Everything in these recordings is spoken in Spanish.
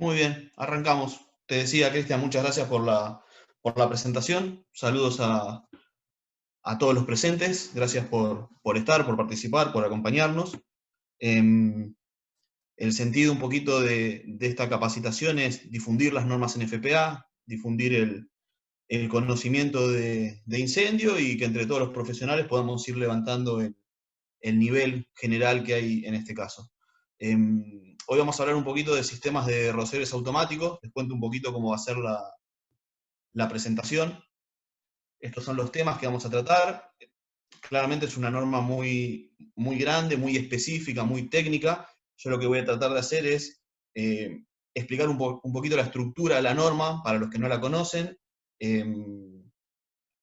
Muy bien, arrancamos. Te decía, Cristian, muchas gracias por la presentación. Saludos a todos los presentes. Gracias por estar, por participar, por acompañarnos. Em, el sentido un poquito de esta capacitación es difundir las normas en FPA, difundir el conocimiento de incendio y que entre todos los profesionales podamos ir levantando el nivel general que hay en este caso. Hoy vamos a hablar un poquito de sistemas de rociadores automáticos. Les cuento un poquito cómo va a ser la presentación. Estos son los temas que vamos a tratar. Claramente es una norma muy grande, muy específica, muy técnica. Yo lo que voy a tratar de hacer es explicar un poquito la estructura de la norma para los que no la conocen. Eh,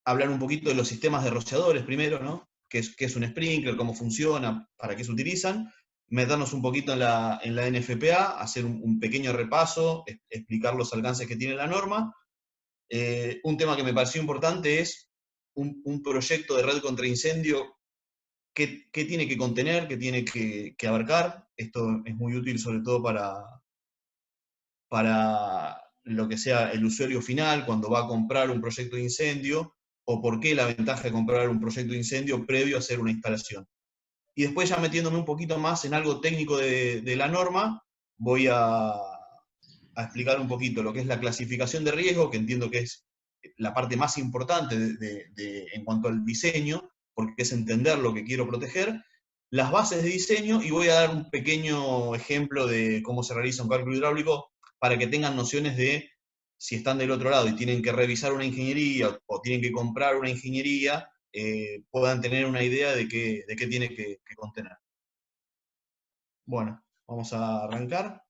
Hablar un poquito de los sistemas de rociadores primero, ¿no? Qué es un sprinkler, cómo funciona, para qué se utilizan, meternos un poquito en la NFPA, hacer un pequeño repaso, explicar los alcances que tiene la norma. Un tema que me pareció importante es un proyecto de red contra incendio, qué tiene que contener, qué tiene que abarcar. Esto es muy útil sobre todo para lo que sea el usuario final cuando va a comprar un proyecto de incendio, o por qué la ventaja de comprar un proyecto de incendio previo a hacer una instalación. Y después, ya metiéndome un poquito más en algo técnico de la norma, voy a explicar un poquito lo que es la clasificación de riesgo, que entiendo que es la parte más importante en cuanto al diseño, porque es entender lo que quiero proteger, las bases de diseño, y voy a dar un pequeño ejemplo de cómo se realiza un cálculo hidráulico para que tengan nociones de si están del otro lado y tienen que revisar una ingeniería o tienen que comprar una ingeniería, puedan tener una idea de qué tiene que contener. Bueno, vamos a arrancar.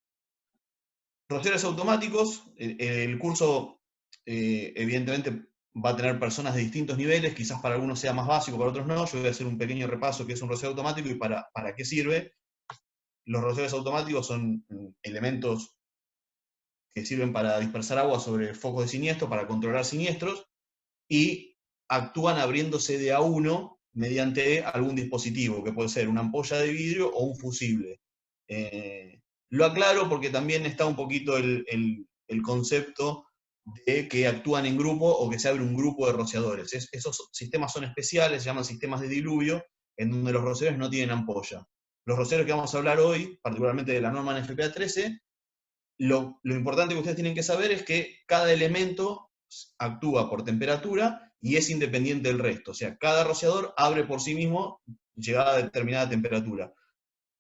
Rociadores automáticos, el curso evidentemente va a tener personas de distintos niveles, quizás para algunos sea más básico, para otros no. Yo voy a hacer un pequeño repaso que es un rociador automático y para qué sirve. Los rociadores automáticos son elementos que sirven para dispersar agua sobre focos de siniestro, para controlar siniestros, y actúan abriéndose de a uno mediante algún dispositivo, que puede ser una ampolla de vidrio o un fusible. Lo aclaro porque también está un poquito el concepto de que actúan en grupo o que se abre un grupo de rociadores. Esos sistemas son especiales, se llaman sistemas de diluvio, en donde los rociadores no tienen ampolla. Los rociadores que vamos a hablar hoy, particularmente de la norma NFPA 13, lo importante que ustedes tienen que saber es que cada elemento actúa por temperatura y es independiente del resto. O sea, cada rociador abre por sí mismo llegada a determinada temperatura.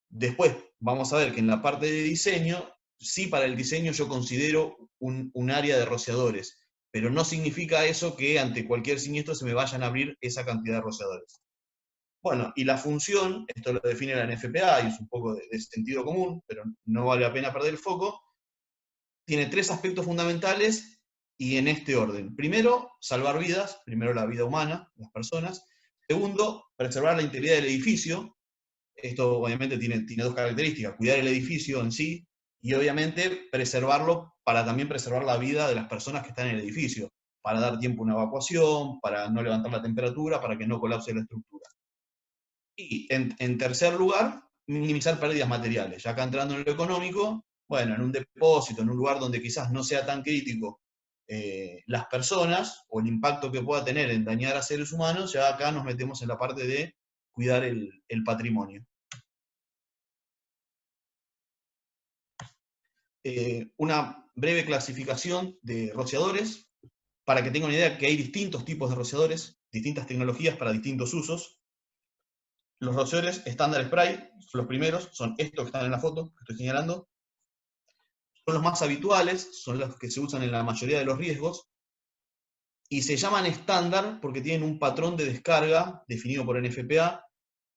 Después vamos a ver que en la parte de diseño, sí, para el diseño yo considero un área de rociadores, pero no significa eso que ante cualquier siniestro se me vayan a abrir esa cantidad de rociadores. Bueno, y la función, esto lo define la NFPA y es un poco de sentido común, pero no vale la pena perder el foco. Tiene tres aspectos fundamentales y en este orden. Primero, salvar vidas, primero la vida humana, las personas. Segundo, preservar la integridad del edificio. Esto obviamente tiene dos características: cuidar el edificio en sí y obviamente preservarlo para también preservar la vida de las personas que están en el edificio, para dar tiempo a una evacuación, para no levantar la temperatura, para que no colapse la estructura. Y en tercer lugar, minimizar pérdidas materiales. Ya acá entrando en lo económico, bueno, en un depósito, en un lugar donde quizás no sea tan crítico las personas o el impacto que pueda tener en dañar a seres humanos, ya acá nos metemos en la parte de cuidar el patrimonio. Una breve clasificación de rociadores, para que tengan una idea que hay distintos tipos de rociadores, distintas tecnologías para distintos usos. Los rociadores estándar spray son los primeros, son estos que están en la foto que estoy señalando. Son los más habituales, son los que se usan en la mayoría de los riesgos, y se llaman estándar porque tienen un patrón de descarga definido por NFPA,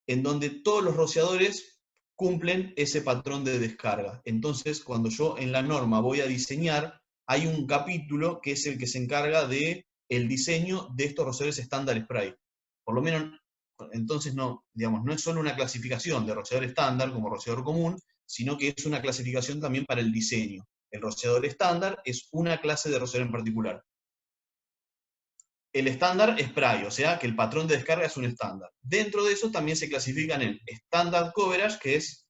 en donde todos los rociadores cumplen ese patrón de descarga. Entonces, cuando yo en la norma voy a diseñar, hay un capítulo que es el que se encarga de el diseño de estos rociadores estándar spray. Por lo menos, entonces no, digamos, no es solo una clasificación de rociador estándar como rociador común, sino que es una clasificación también para el diseño. El rociador estándar es una clase de rociador en particular. El estándar es spray, o sea que el patrón de descarga es un estándar. Dentro de eso también se clasifican el standard coverage, que es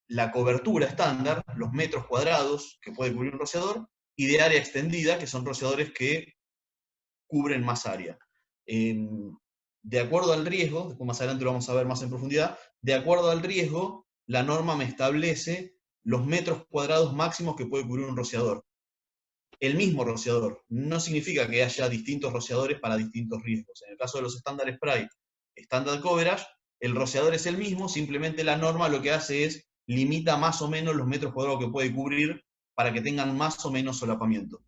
la cobertura estándar, los metros cuadrados que puede cubrir un rociador, y de área extendida, que son rociadores que cubren más área. De acuerdo al riesgo, después más adelante lo vamos a ver más en profundidad, de acuerdo al riesgo, la norma me establece los metros cuadrados máximos que puede cubrir un rociador. El mismo rociador, no significa que haya distintos rociadores para distintos riesgos. En el caso de los estándar spray, standard coverage, el rociador es el mismo, simplemente la norma lo que hace es limita más o menos los metros cuadrados que puede cubrir para que tengan más o menos solapamiento.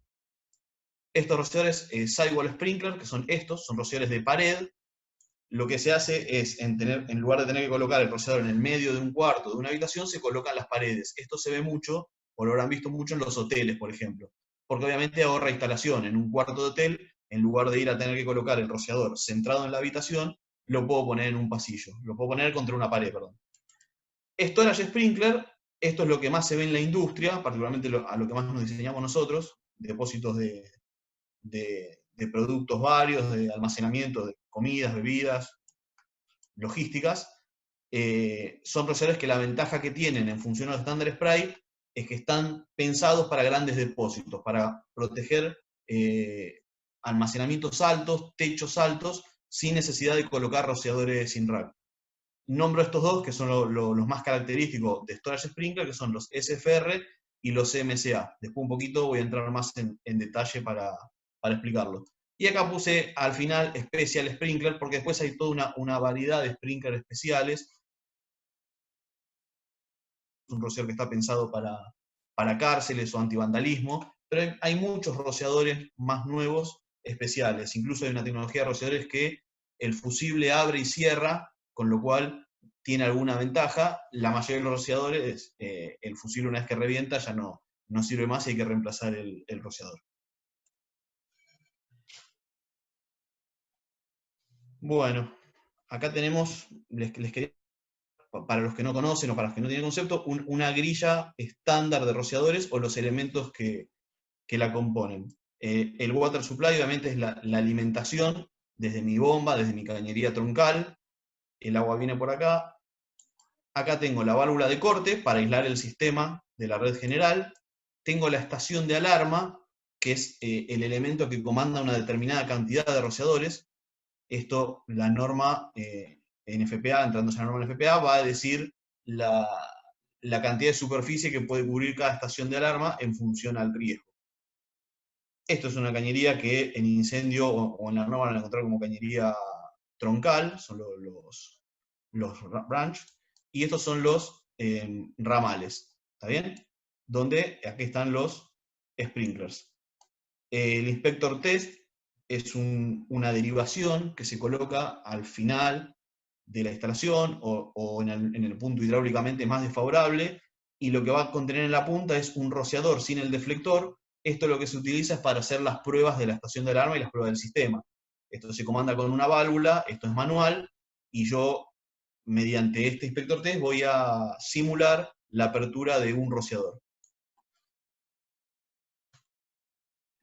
Estos rociadores sidewall sprinkler, que son estos, son rociadores de pared. Lo que se hace es, en lugar de tener que colocar el rociador en el medio de un cuarto, de una habitación, se colocan las paredes. Esto se ve mucho, o lo habrán visto mucho en los hoteles, por ejemplo. Porque obviamente ahorra instalación. En un cuarto de hotel, en lugar de ir a tener que colocar el rociador centrado en la habitación, lo puedo poner en un pasillo. Lo puedo poner contra una pared, perdón. Storage sprinkler, esto es lo que más se ve en la industria, particularmente a lo que más nos diseñamos nosotros, depósitos de productos varios, de almacenamiento de comidas, bebidas, logísticas. Son rociadores que la ventaja que tienen en función a los estándar spray es que están pensados para grandes depósitos, para proteger almacenamientos altos, techos altos, sin necesidad de colocar rociadores sin rack. Nombro estos dos, que son los más característicos de Storage Sprinkler, que son los SFR y los MSA. Después un poquito voy a entrar más en detalle para explicarlo. Y acá puse al final Special Sprinkler, porque después hay toda una variedad de sprinklers especiales. Es un rociador que está pensado para cárceles o antivandalismo, pero hay muchos rociadores más nuevos, especiales. Incluso hay una tecnología de rociadores que el fusible abre y cierra, con lo cual tiene alguna ventaja. La mayoría de los rociadores, el fusible una vez que revienta ya no sirve más y hay que reemplazar el rociador. Bueno, acá tenemos, les quería, para los que no conocen o para los que no tienen concepto, una grilla estándar de rociadores o los elementos que la componen. El water supply obviamente es la alimentación desde mi bomba, desde mi cañería troncal. El agua viene por acá. Acá tengo la válvula de corte para aislar el sistema de la red general. Tengo la estación de alarma, que es el elemento que comanda una determinada cantidad de rociadores. Esto, la norma NFPA, entrando en la norma NFPA, va a decir la cantidad de superficie que puede cubrir cada estación de alarma en función al riesgo. Esto es una cañería que en incendio o en la norma van a encontrar como cañería troncal, son los branch, y estos son los ramales, ¿está bien? Donde aquí están los sprinklers. El inspector test es una derivación que se coloca al final de la instalación o en el punto hidráulicamente más desfavorable, y lo que va a contener en la punta es un rociador sin el deflector. Esto lo que se utiliza es para hacer las pruebas de la estación de alarma y las pruebas del sistema. Esto se comanda con una válvula, esto es manual, y yo, mediante este inspector test, voy a simular la apertura de un rociador.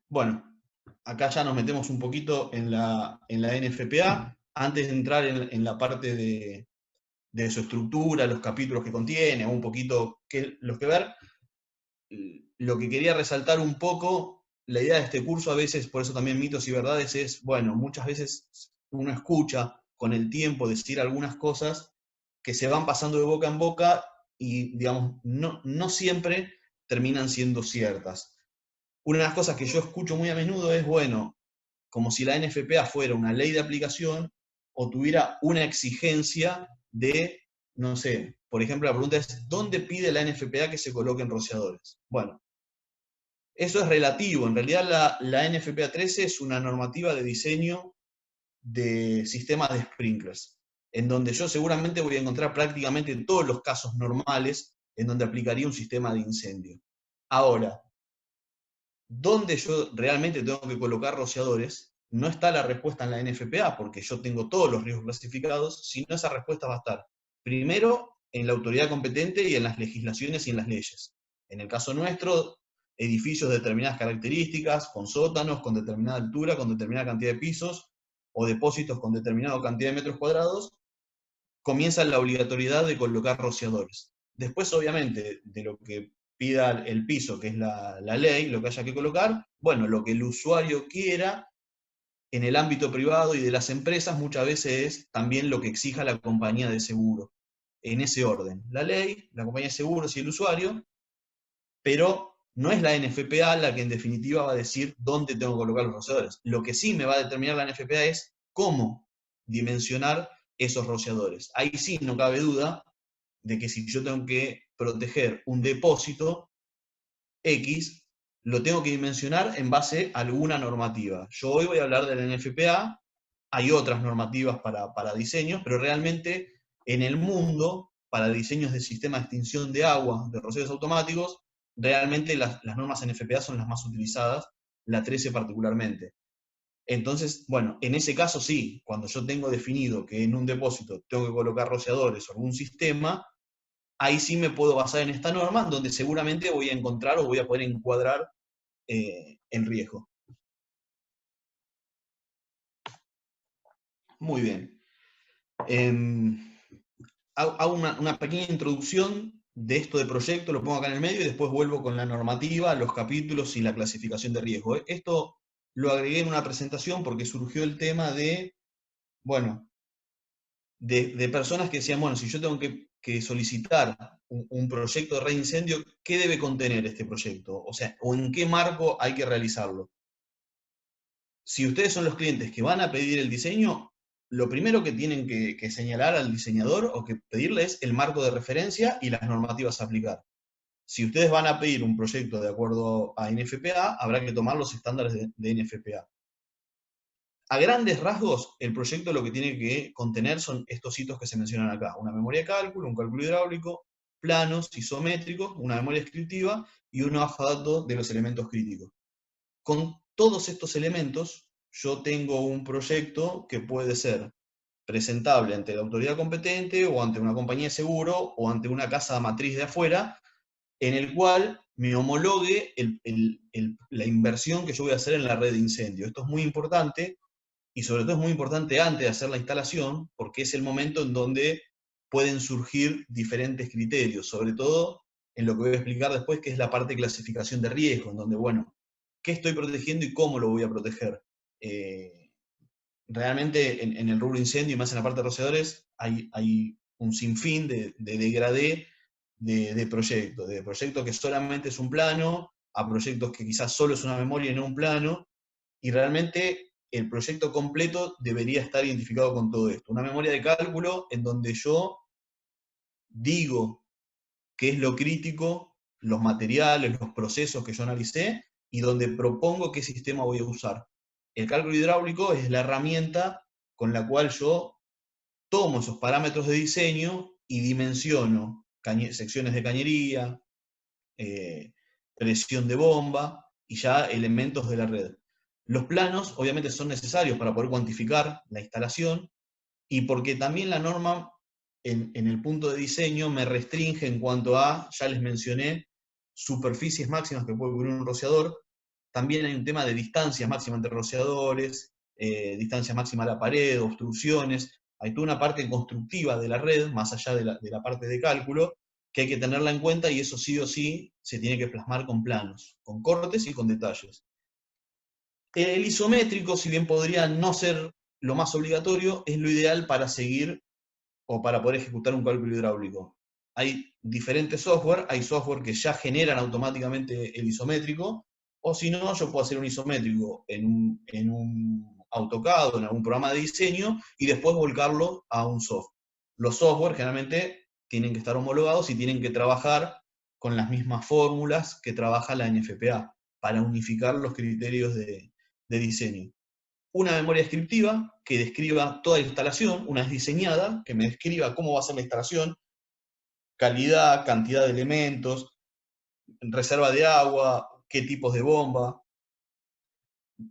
Bueno, acá ya nos metemos un poquito en la NFPA, antes de entrar en la parte de su estructura, los capítulos que contiene, un poquito los que ver. Lo que quería resaltar un poco, la idea de este curso a veces, por eso también mitos y verdades, es, bueno, muchas veces uno escucha con el tiempo decir algunas cosas que se van pasando de boca en boca y, digamos, no siempre terminan siendo ciertas. Una de las cosas que yo escucho muy a menudo es, bueno, como si la NFPA fuera una ley de aplicación o tuviera una exigencia de, no sé, por ejemplo, la pregunta es, ¿dónde pide la NFPA que se coloquen rociadores? Bueno, eso es relativo. En realidad la NFPA 13 es una normativa de diseño de sistemas de sprinklers, en donde yo seguramente voy a encontrar prácticamente todos los casos normales en donde aplicaría un sistema de incendio. Ahora, ¿dónde yo realmente tengo que colocar rociadores? No está la respuesta en la NFPA, porque yo tengo todos los riesgos clasificados, sino esa respuesta va a estar primero en la autoridad competente y en las legislaciones y en las leyes. En el caso nuestro, edificios de determinadas características, con sótanos, con determinada altura, con determinada cantidad de pisos, o depósitos con determinada cantidad de metros cuadrados, comienza la obligatoriedad de colocar rociadores. Después, obviamente, de lo que pida el piso, que es la ley, lo que haya que colocar, bueno, lo que el usuario quiera en el ámbito privado y de las empresas muchas veces es también lo que exija la compañía de seguro, en ese orden. La ley, la compañía de seguros y el usuario, pero no es la NFPA la que en definitiva va a decir dónde tengo que colocar los rociadores. Lo que sí me va a determinar la NFPA es cómo dimensionar esos rociadores. Ahí sí no cabe duda de que si yo tengo que proteger un depósito X, lo tengo que dimensionar en base a alguna normativa. Yo hoy voy a hablar de la NFPA, hay otras normativas para diseños, pero realmente en el mundo, para diseños de sistemas de extinción de agua, de rociadores automáticos, realmente las normas NFPA son las más utilizadas, la 13 particularmente. Entonces, bueno, en ese caso sí, cuando yo tengo definido que en un depósito tengo que colocar rociadores o algún sistema, ahí sí me puedo basar en esta norma, donde seguramente voy a encontrar o voy a poder encuadrar el riesgo. Muy bien. Hago una pequeña introducción de esto de proyecto, lo pongo acá en el medio y después vuelvo con la normativa, los capítulos y la clasificación de riesgo. Esto lo agregué en una presentación porque surgió el tema de, bueno, de personas que decían, bueno, si yo tengo que solicitar un proyecto de red de incendio, ¿qué debe contener este proyecto? O sea, o en qué marco hay que realizarlo. Si ustedes son los clientes que van a pedir el diseño, lo primero que tienen que señalar al diseñador o que pedirle es el marco de referencia y las normativas a aplicar. Si ustedes van a pedir un proyecto de acuerdo a NFPA, habrá que tomar los estándares de NFPA. A grandes rasgos, el proyecto lo que tiene que contener son estos hitos que se mencionan acá. Una memoria de cálculo, un cálculo hidráulico, planos isométricos, una memoria descriptiva y una hoja de datos de los elementos críticos. Con todos estos elementos, yo tengo un proyecto que puede ser presentable ante la autoridad competente o ante una compañía de seguro o ante una casa matriz de afuera, en el cual me homologue la inversión que yo voy a hacer en la red de incendio. Esto es muy importante y sobre todo es muy importante antes de hacer la instalación porque es el momento en donde pueden surgir diferentes criterios, sobre todo en lo que voy a explicar después, que es la parte de clasificación de riesgo, en donde, bueno, ¿qué estoy protegiendo y cómo lo voy a proteger? Realmente en el rubro incendio y más en la parte de rociadores hay un sinfín de degradé de proyectos que solamente es un plano, a proyectos que quizás solo es una memoria y no un plano, y realmente el proyecto completo debería estar identificado con todo esto. Una memoria de cálculo en donde yo digo qué es lo crítico, los materiales, los procesos que yo analicé, y donde propongo qué sistema voy a usar. El cálculo hidráulico es la herramienta con la cual yo tomo esos parámetros de diseño y dimensiono secciones de cañería, presión de bomba y ya elementos de la red. Los planos obviamente son necesarios para poder cuantificar la instalación y porque también la norma en el punto de diseño me restringe en cuanto a, ya les mencioné, superficies máximas que puede cubrir un rociador. También hay un tema de distancias máximas entre rociadores, distancia máxima a la pared, obstrucciones. Hay toda una parte constructiva de la red, más allá de la parte de cálculo, que hay que tenerla en cuenta y eso sí o sí se tiene que plasmar con planos, con cortes y con detalles. El isométrico, si bien podría no ser lo más obligatorio, es lo ideal para seguir o para poder ejecutar un cálculo hidráulico. Hay diferentes software, hay software que ya generan automáticamente el isométrico, o si no, yo puedo hacer un isométrico en un AutoCAD o en algún programa de diseño y después volcarlo a un software. Los software generalmente tienen que estar homologados y tienen que trabajar con las mismas fórmulas que trabaja la NFPA para unificar los criterios de diseño. Una memoria descriptiva que describa toda la instalación, una vez diseñada, que me describa cómo va a ser la instalación, calidad, cantidad de elementos, reserva de agua, qué tipos de bomba,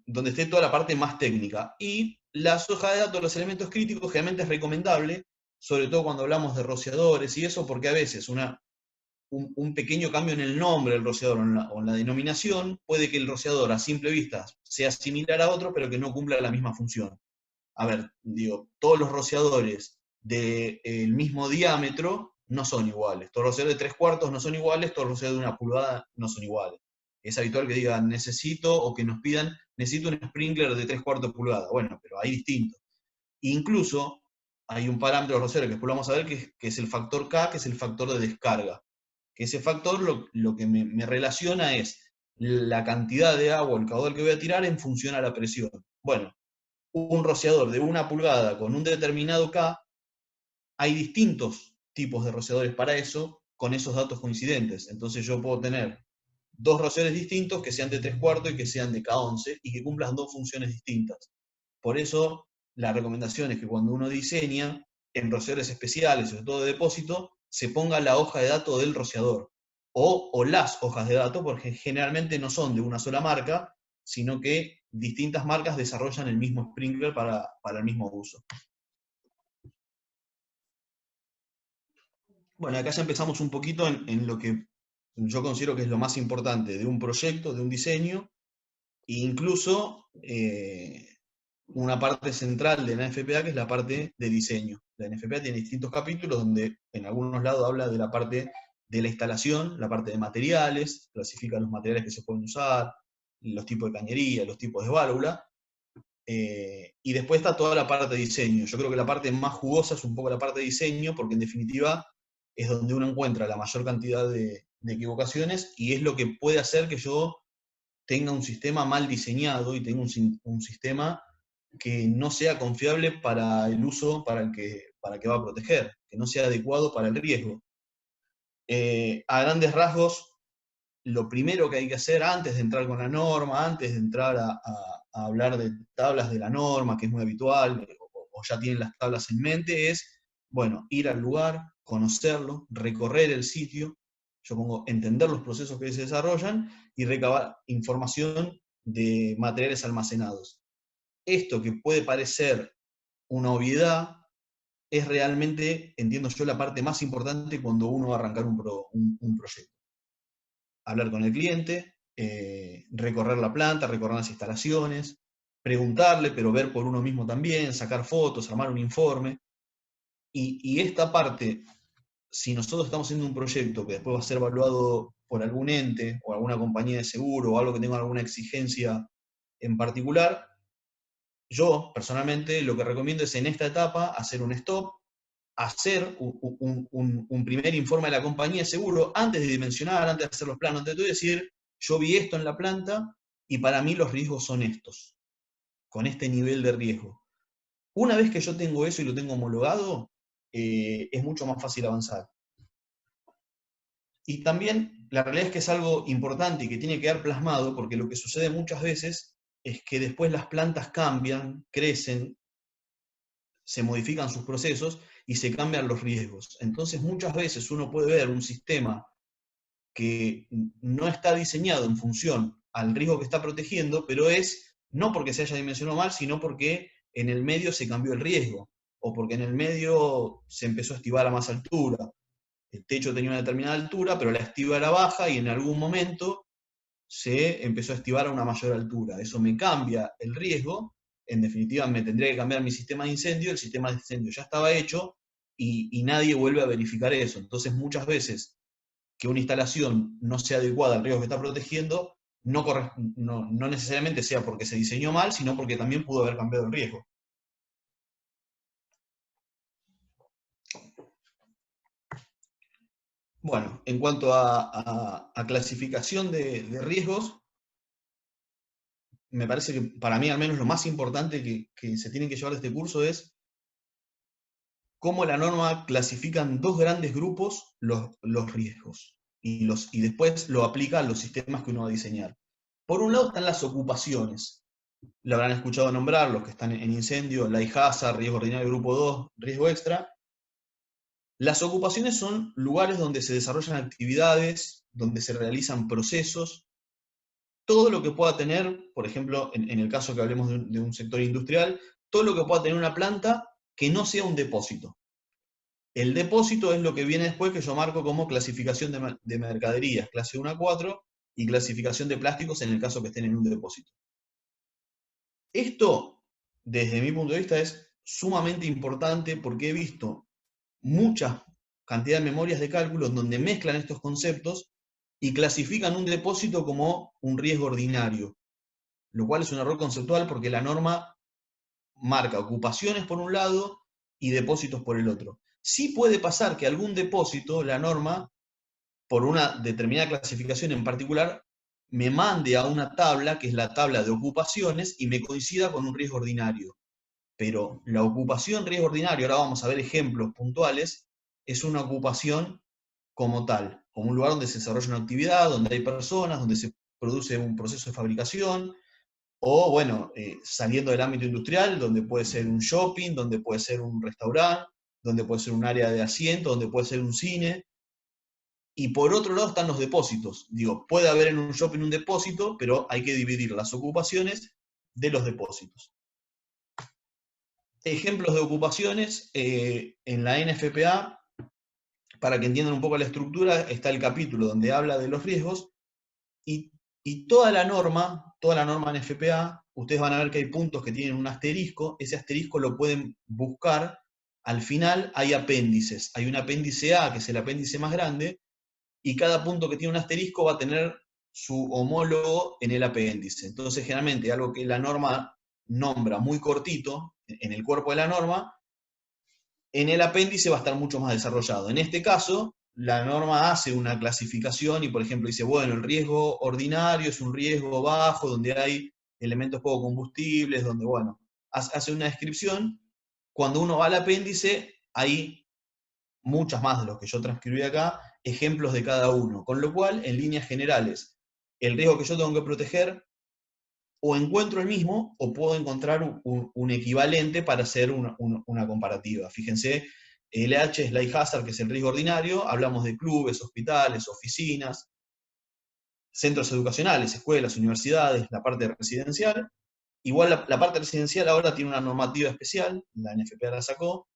donde esté toda la parte más técnica. Y las hojas de datos, los elementos críticos, generalmente es recomendable, sobre todo cuando hablamos de rociadores y eso, porque a veces un pequeño cambio en el nombre del rociador o en la denominación puede que el rociador a simple vista sea similar a otro, pero que no cumpla la misma función. A ver, digo, todos los rociadores del mismo diámetro no son iguales. Todos los rociadores de 3/4 no son iguales, todos los rociadores de 1 pulgada no son iguales. Es habitual que digan necesito, o que nos pidan, necesito un sprinkler de 3/4 pulgada. Bueno, pero hay distintos. Incluso hay un parámetro de los rociadores que después lo vamos a ver, que es el factor K, que es el factor de descarga. Que ese factor lo que me relaciona es la cantidad de agua, el caudal que voy a tirar en función a la presión. Bueno, un rociador de 1 pulgada con un determinado K, hay distintos tipos de rociadores para eso, con esos datos coincidentes. Entonces yo puedo tener dos rociadores distintos que sean de 3/4 y que sean de K11 y que cumplan dos funciones distintas. Por eso la recomendación es que cuando uno diseña en rociadores especiales, sobre todo de depósito, se ponga la hoja de datos del rociador o las hojas de datos, porque generalmente no son de una sola marca, sino que distintas marcas desarrollan el mismo sprinkler para el mismo uso. Bueno, acá ya empezamos un poquito en lo que yo considero que es lo más importante de un proyecto, de un diseño, e incluso una parte central de la NFPA, que es la parte de diseño. La NFPA tiene distintos capítulos donde en algunos lados habla de la parte de la instalación, la parte de materiales, clasifica los materiales que se pueden usar, los tipos de cañería, los tipos de válvula, y después está toda la parte de diseño. Yo creo que la parte más jugosa es un poco la parte de diseño, porque en definitiva es donde uno encuentra la mayor cantidad de equivocaciones y es lo que puede hacer que yo tenga un sistema mal diseñado y tenga un sistema que no sea confiable para el uso para el que va a proteger, que no sea adecuado para el riesgo. A grandes rasgos, lo primero que hay que hacer antes de entrar con la norma, antes de entrar a hablar de tablas de la norma, que es muy habitual, o ya tienen las tablas en mente, es, bueno, ir al lugar, conocerlo, recorrer el sitio, yo pongo entender los procesos que se desarrollan y recabar información de materiales almacenados. Esto que puede parecer una obviedad, es realmente, entiendo yo, la parte más importante cuando uno va a arrancar un proyecto. Hablar con el cliente, recorrer la planta, recorrer las instalaciones, preguntarle, pero ver por uno mismo también, sacar fotos, armar un informe. Y esta parte, si nosotros estamos haciendo un proyecto que después va a ser evaluado por algún ente o alguna compañía de seguro o algo que tenga alguna exigencia en particular, yo personalmente lo que recomiendo es en esta etapa hacer un stop, hacer un primer informe a la compañía de seguro antes de dimensionar, antes de hacer los planos, antes de todo, decir, yo vi esto en la planta y para mí los riesgos son estos, con este nivel de riesgo. Una vez que yo tengo eso y lo tengo homologado, es mucho más fácil avanzar. Y también la realidad es que es algo importante y que tiene que quedar plasmado, porque lo que sucede muchas veces es que después las plantas cambian, crecen, se modifican sus procesos y se cambian los riesgos. Entonces muchas veces uno puede ver un sistema que no está diseñado en función al riesgo que está protegiendo, pero es no porque se haya dimensionado mal, sino porque en el medio se cambió el riesgo, o porque en el medio se empezó a estivar a más altura. El techo tenía una determinada altura, pero la estiva era baja y en algún momento se empezó a estivar a una mayor altura. Eso me cambia el riesgo, en definitiva me tendría que cambiar mi sistema de incendio, el sistema de incendio ya estaba hecho y nadie vuelve a verificar eso. Entonces muchas veces que una instalación no sea adecuada al riesgo que está protegiendo, no necesariamente sea porque se diseñó mal, sino porque también pudo haber cambiado el riesgo. Bueno, en cuanto a clasificación de riesgos, me parece que para mí al menos lo más importante que se tiene que llevar de este curso es cómo la norma clasifica en dos grandes grupos los riesgos y después lo aplica a los sistemas que uno va a diseñar. Por un lado están las ocupaciones. Lo habrán escuchado nombrar los que están en incendio, light hazard, riesgo ordinario grupo 2, riesgo extra. Las ocupaciones son lugares donde se desarrollan actividades, donde se realizan procesos, todo lo que pueda tener, por ejemplo, en el caso que hablemos de un sector industrial, todo lo que pueda tener una planta que no sea un depósito. El depósito es lo que viene después, que yo marco como clasificación de mercaderías, clase 1 a 4, y clasificación de plásticos en el caso que estén en un depósito. Esto, desde mi punto de vista, es sumamente importante porque he visto muchas cantidad de memorias de cálculo en donde mezclan estos conceptos y clasifican un depósito como un riesgo ordinario, lo cual es un error conceptual porque la norma marca ocupaciones por un lado y depósitos por el otro. Sí puede pasar que algún depósito, la norma, por una determinada clasificación en particular, me mande a una tabla, que es la tabla de ocupaciones, y me coincida con un riesgo ordinario. Pero la ocupación riesgo ordinario, ahora vamos a ver ejemplos puntuales, es una ocupación como tal, como un lugar donde se desarrolla una actividad, donde hay personas, donde se produce un proceso de fabricación, o bueno, saliendo del ámbito industrial, donde puede ser un shopping, donde puede ser un restaurante, donde puede ser un área de asiento, donde puede ser un cine. Y por otro lado están los depósitos. Digo, puede haber en un shopping un depósito, pero hay que dividir las ocupaciones de los depósitos. Ejemplos de ocupaciones, en la NFPA, para que entiendan un poco la estructura, está el capítulo donde habla de los riesgos, y, y toda la norma NFPA, ustedes van a ver que hay puntos que tienen un asterisco, ese asterisco lo pueden buscar, al final hay apéndices, hay un apéndice A, que es el apéndice más grande, y cada punto que tiene un asterisco va a tener su homólogo en el apéndice. Entonces, generalmente, algo que la norma nombra muy cortito, en el cuerpo de la norma, en el apéndice va a estar mucho más desarrollado. En este caso, la norma hace una clasificación y, por ejemplo, dice, bueno, el riesgo ordinario es un riesgo bajo, donde hay elementos poco combustibles, donde, bueno, hace una descripción. Cuando uno va al apéndice, hay muchas más de los que yo transcribí acá, ejemplos de cada uno. Con lo cual, en líneas generales, el riesgo que yo tengo que proteger, o encuentro el mismo, o puedo encontrar un equivalente para hacer una comparativa. Fíjense, el LH Slide Hazard, que es el riesgo ordinario, hablamos de clubes, hospitales, oficinas, centros educacionales, escuelas, universidades, la parte residencial. Igual la parte residencial ahora tiene una normativa especial, la NFPA la sacó,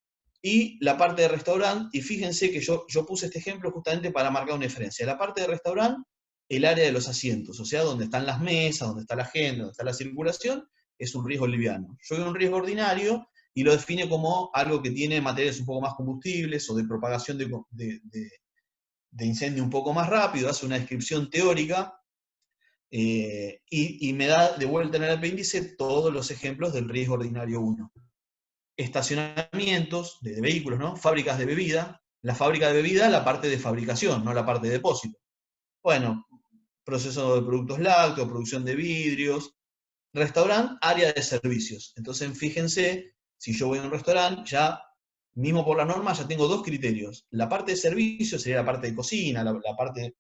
y la parte de restaurante, y fíjense que yo puse este ejemplo justamente para marcar una diferencia. La parte de restaurante, el área de los asientos, o sea, donde están las mesas, donde está la gente, donde está la circulación, es un riesgo liviano. Yo veo un riesgo ordinario y lo define como algo que tiene materiales un poco más combustibles o de propagación de incendio un poco más rápido, hace una descripción teórica, y me da de vuelta en el apéndice todos los ejemplos del riesgo ordinario 1. Estacionamientos de vehículos, ¿no? Fábricas de bebida. La fábrica de bebida, la parte de fabricación, no la parte de depósito. Bueno, proceso de productos lácteos, producción de vidrios. Restaurante, área de servicios. Entonces, fíjense, si yo voy a un restaurante, ya, mismo por la norma, ya tengo dos criterios. La parte de servicios sería la parte de cocina, la parte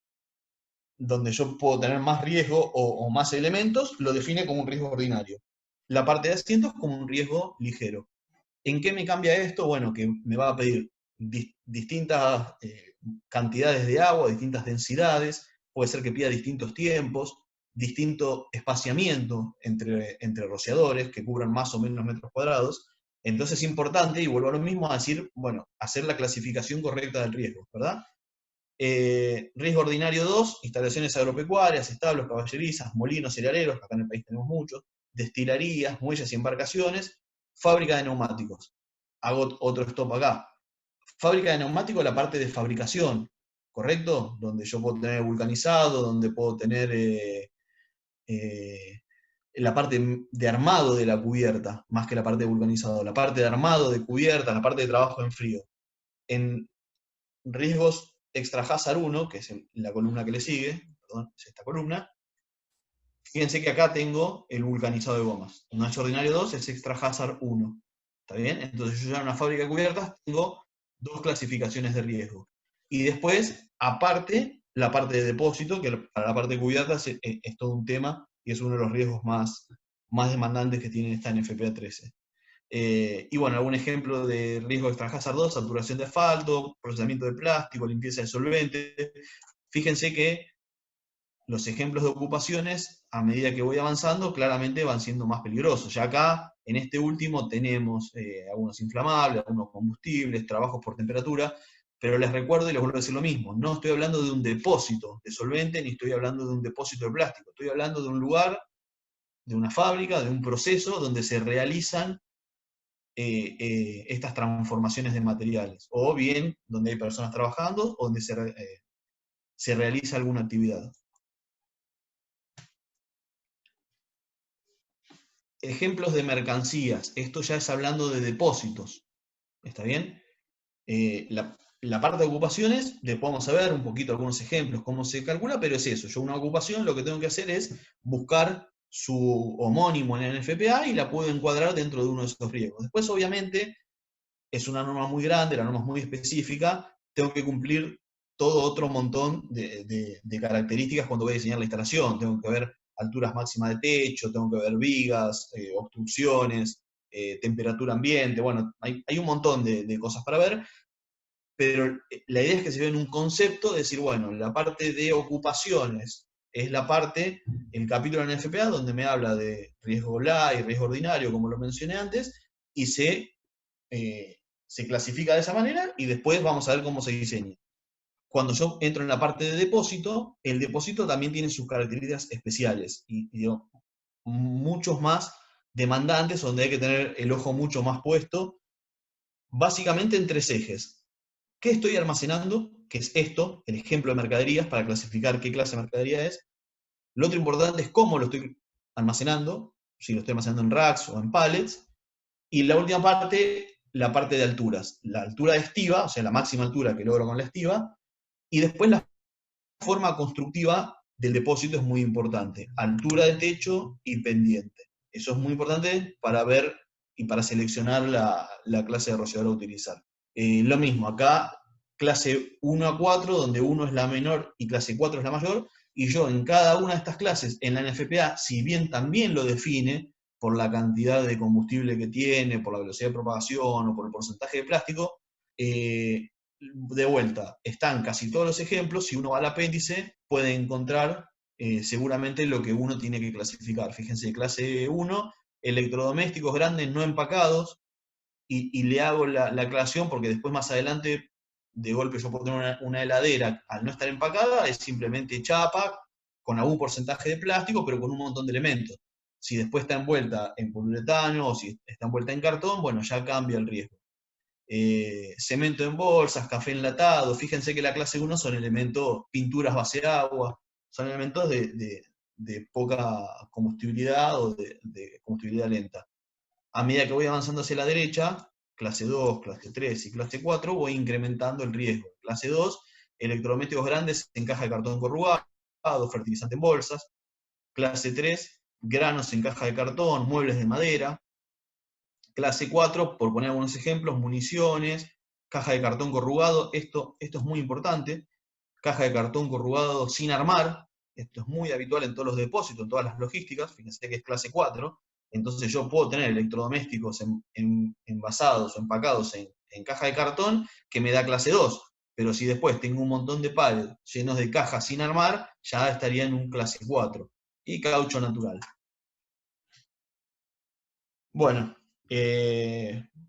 donde yo puedo tener más riesgo o más elementos, lo define como un riesgo ordinario. La parte de asientos como un riesgo ligero. ¿En qué me cambia esto? Bueno, que me va a pedir distintas cantidades de agua, distintas densidades, puede ser que pida distintos tiempos, distinto espaciamiento entre rociadores que cubran más o menos metros cuadrados. Entonces es importante, y vuelvo a lo mismo, a decir, bueno, hacer la clasificación correcta del riesgo, ¿verdad? Riesgo ordinario 2, instalaciones agropecuarias, establos, caballerizas, molinos cerealeros, que acá en el país tenemos muchos, destilerías, muelles y embarcaciones, fábrica de neumáticos. Hago otro stop acá. Fábrica de neumáticos, la parte de fabricación, ¿correcto? Donde yo puedo tener vulcanizado, donde puedo tener la parte de armado de la cubierta, más que la parte de vulcanizado, la parte de armado de cubierta, la parte de trabajo en frío. En riesgos extra hazard 1, que es la columna que le sigue, perdón, es esta columna, fíjense que acá tengo el vulcanizado de gomas. No es ordinario 2, es extra hazard 1. ¿Está bien? Entonces yo ya en una fábrica de cubiertas tengo dos clasificaciones de riesgo. Y después, aparte, la parte de depósito, que para la parte de cubiertas es todo un tema y es uno de los riesgos más demandantes que tiene esta NFPA 13. Y bueno, algún ejemplo de riesgo extra hazard 2, saturación de asfalto, procesamiento de plástico, limpieza de solventes. Fíjense que los ejemplos de ocupaciones, a medida que voy avanzando, claramente van siendo más peligrosos. Ya acá, en este último, tenemos algunos inflamables, algunos combustibles, trabajos por temperatura, pero les recuerdo y les vuelvo a decir lo mismo, no estoy hablando de un depósito de solvente, ni estoy hablando de un depósito de plástico, estoy hablando de un lugar, de una fábrica, de un proceso donde se realizan estas transformaciones de materiales, o bien donde hay personas trabajando, o donde se realiza alguna actividad. Ejemplos de mercancías. Esto ya es hablando de depósitos. ¿Está bien? La parte de ocupaciones, después vamos a ver un poquito algunos ejemplos, cómo se calcula, pero es eso. Yo una ocupación lo que tengo que hacer es buscar su homónimo en el NFPA y la puedo encuadrar dentro de uno de esos riesgos. Después, obviamente, es una norma muy grande, la norma es muy específica, tengo que cumplir todo otro montón de características cuando voy a diseñar la instalación. Tengo que ver alturas máximas de techo, tengo que ver vigas, obstrucciones, temperatura ambiente, bueno, hay un montón de cosas para ver, pero la idea es que se ve en un concepto de decir, bueno, la parte de ocupaciones es la parte, el capítulo en FPA, donde me habla de riesgo LA y riesgo ordinario, como lo mencioné antes, y se clasifica de esa manera, y después vamos a ver cómo se diseña. Cuando yo entro en la parte de depósito, el depósito también tiene sus características especiales, y digo, muchos más demandantes, donde hay que tener el ojo mucho más puesto, básicamente en tres ejes. ¿Qué estoy almacenando? Que es esto, el ejemplo de mercaderías, para clasificar qué clase de mercadería es. Lo otro importante es cómo lo estoy almacenando, si lo estoy almacenando en racks o en pallets. Y la última parte, la parte de alturas. La altura de estiva, o sea, la máxima altura que logro con la estiva. Y después la forma constructiva del depósito es muy importante. Altura de techo y pendiente. Eso es muy importante para ver y para seleccionar la clase de rociador a utilizar. Lo mismo, acá clase 1 a 4, donde 1 es la menor y clase 4 es la mayor, y yo en cada una de estas clases, en la NFPA, si bien también lo define por la cantidad de combustible que tiene, por la velocidad de propagación o por el porcentaje de plástico, de vuelta, están casi todos los ejemplos. Si uno va al apéndice, puede encontrar seguramente lo que uno tiene que clasificar. Fíjense, clase 1, electrodomésticos grandes no empacados, y le hago la aclaración porque después más adelante, de golpe yo puedo tener una heladera, al no estar empacada, es simplemente chapa, con algún porcentaje de plástico, pero con un montón de elementos. Si después está envuelta en poliuretano o si está envuelta en cartón, bueno, ya cambia el riesgo. Cemento en bolsas, café enlatado, fíjense que la clase 1 son elementos, pinturas base agua, son elementos de poca combustibilidad o de combustibilidad lenta. A medida que voy avanzando hacia la derecha, clase 2, clase 3 y clase 4, voy incrementando el riesgo. Clase 2, electrodomésticos grandes en caja de cartón corrugado, fertilizante en bolsas. Clase 3, granos en caja de cartón, muebles de madera. Clase 4, por poner algunos ejemplos, municiones, caja de cartón corrugado, esto es muy importante, caja de cartón corrugado sin armar, esto es muy habitual en todos los depósitos, en todas las logísticas, fíjense que es clase 4, entonces yo puedo tener electrodomésticos envasados o empacados en caja de cartón que me da clase 2, pero si después tengo un montón de pallets llenos de cajas sin armar, ya estaría en un clase 4. Y caucho natural. Bueno,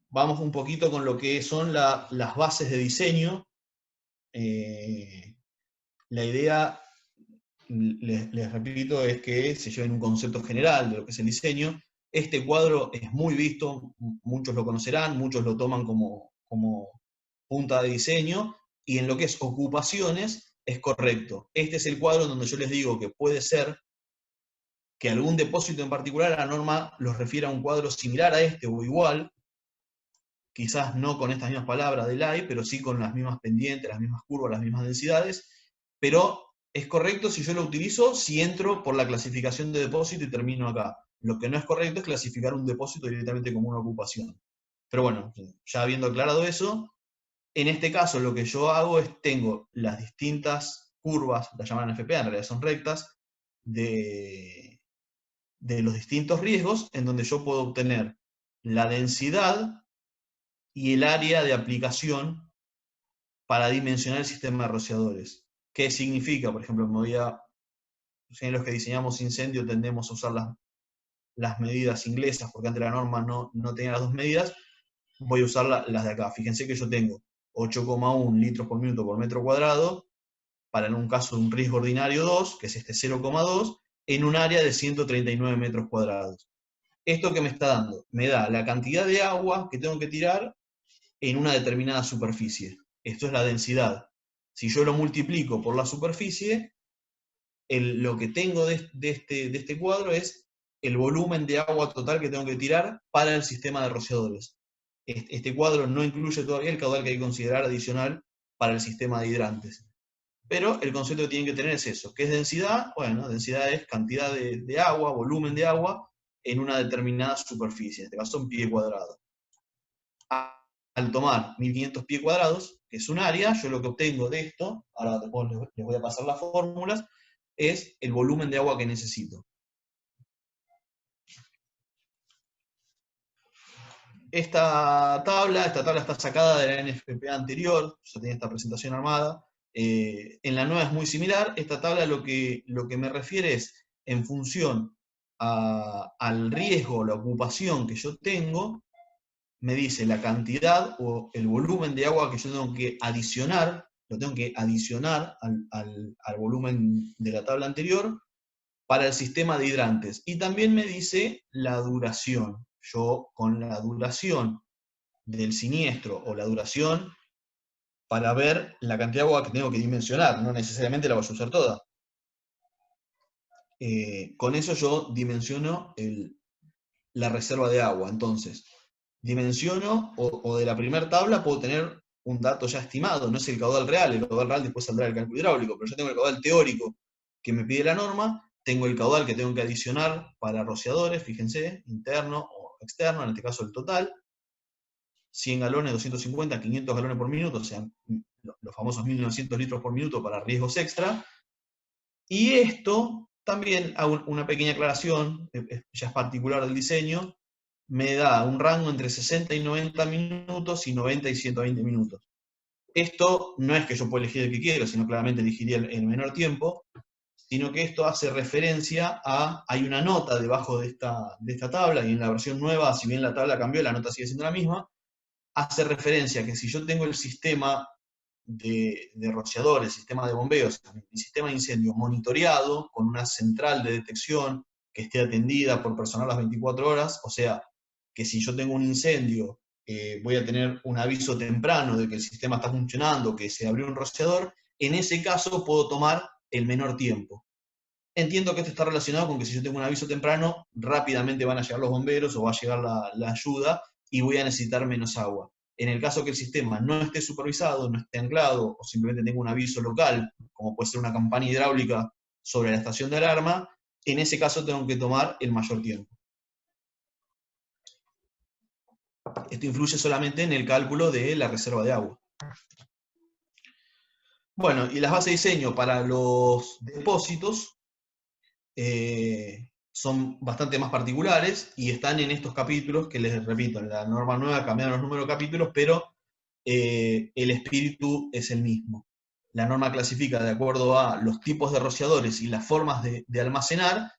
vamos un poquito con lo que son las bases de diseño. La idea, les repito, es que se lleven un concepto general de lo que es el diseño. Este cuadro es muy visto, muchos lo conocerán, muchos lo toman como punta de diseño, y en lo que es ocupaciones es correcto. Este es el cuadro donde yo les digo que puede ser que algún depósito en particular, la norma los refiere a un cuadro similar a este o igual, quizás no con estas mismas palabras del AI, pero sí con las mismas pendientes, las mismas curvas, las mismas densidades, pero es correcto si yo lo utilizo, si entro por la clasificación de depósito y termino acá. Lo que no es correcto es clasificar un depósito directamente como una ocupación. Pero bueno, ya habiendo aclarado eso, en este caso lo que yo hago es, tengo las distintas curvas, las llaman FPA, en realidad son rectas, de los distintos riesgos, en donde yo puedo obtener la densidad y el área de aplicación para dimensionar el sistema de rociadores. ¿Qué significa? Por ejemplo, en los que diseñamos incendio tendemos a usar las medidas inglesas, porque antes la norma no tenía las dos medidas, voy a usar las de acá. Fíjense que yo tengo 8,1 litros por minuto por metro cuadrado, para en un caso de un riesgo ordinario 2, que es este 0,2, en un área de 139 metros cuadrados. ¿Esto qué me está dando? Me da la cantidad de agua que tengo que tirar en una determinada superficie. Esto es la densidad. Si yo lo multiplico por la superficie, lo que tengo de este cuadro es el volumen de agua total que tengo que tirar para el sistema de rociadores. Este cuadro no incluye todavía el caudal que hay que considerar adicional para el sistema de hidrantes. Pero el concepto que tienen que tener es eso. ¿Qué es densidad? Bueno, densidad es cantidad de agua, volumen de agua, en una determinada superficie, en este caso un pie cuadrado. Al tomar 1500 pies cuadrados, que es un área, yo lo que obtengo de esto, ahora después les voy a pasar las fórmulas, es el volumen de agua que necesito. Esta tabla está sacada de la NFPA anterior, yo tenía esta presentación armada. En la nueva es muy similar. Esta tabla lo que me refiere es, en función al riesgo, la ocupación que yo tengo, me dice la cantidad o el volumen de agua que yo tengo que adicionar, lo tengo que adicionar al volumen de la tabla anterior para el sistema de hidrantes. Y también me dice la duración. Yo con la duración del siniestro o la duración para ver la cantidad de agua que tengo que dimensionar, no necesariamente la voy a usar toda. Con eso yo dimensiono la reserva de agua. Entonces, dimensiono, o de la primera tabla puedo tener un dato ya estimado, no es el caudal real después saldrá el cálculo hidráulico, pero yo tengo el caudal teórico que me pide la norma, tengo el caudal que tengo que adicionar para rociadores, fíjense, interno o externo, en este caso el total, 100 galones, 250, 500 galones por minuto, o sea, los famosos 1900 litros por minuto para riesgos extra. Y esto también hago una pequeña aclaración, ya es particular del diseño, me da un rango entre 60 y 90 minutos y 90 y 120 minutos. Esto no es que yo pueda elegir el que quiero, sino claramente elegiría el menor tiempo, sino que esto hace referencia a, hay una nota debajo de esta tabla, y en la versión nueva, si bien la tabla cambió, la nota sigue siendo la misma, hace referencia a que si yo tengo el sistema de rociadores, sistema de bombeos, el sistema de incendio monitoreado con una central de detección que esté atendida por personal las 24 horas, o sea, que si yo tengo un incendio, voy a tener un aviso temprano de que el sistema está funcionando, que se abrió un rociador, en ese caso puedo tomar el menor tiempo. Entiendo que esto está relacionado con que si yo tengo un aviso temprano, rápidamente van a llegar los bomberos o va a llegar la ayuda y voy a necesitar menos agua. En el caso que el sistema no esté supervisado, no esté anclado o simplemente tenga un aviso local, como puede ser una campaña hidráulica sobre la estación de alarma, en ese caso tengo que tomar el mayor tiempo. Esto influye solamente en el cálculo de la reserva de agua. Bueno, y las bases de diseño para los depósitos son bastante más particulares y están en estos capítulos que les repito, en la norma nueva cambiaron los números de capítulos, pero el espíritu es el mismo. La norma clasifica de acuerdo a los tipos de rociadores y las formas de almacenar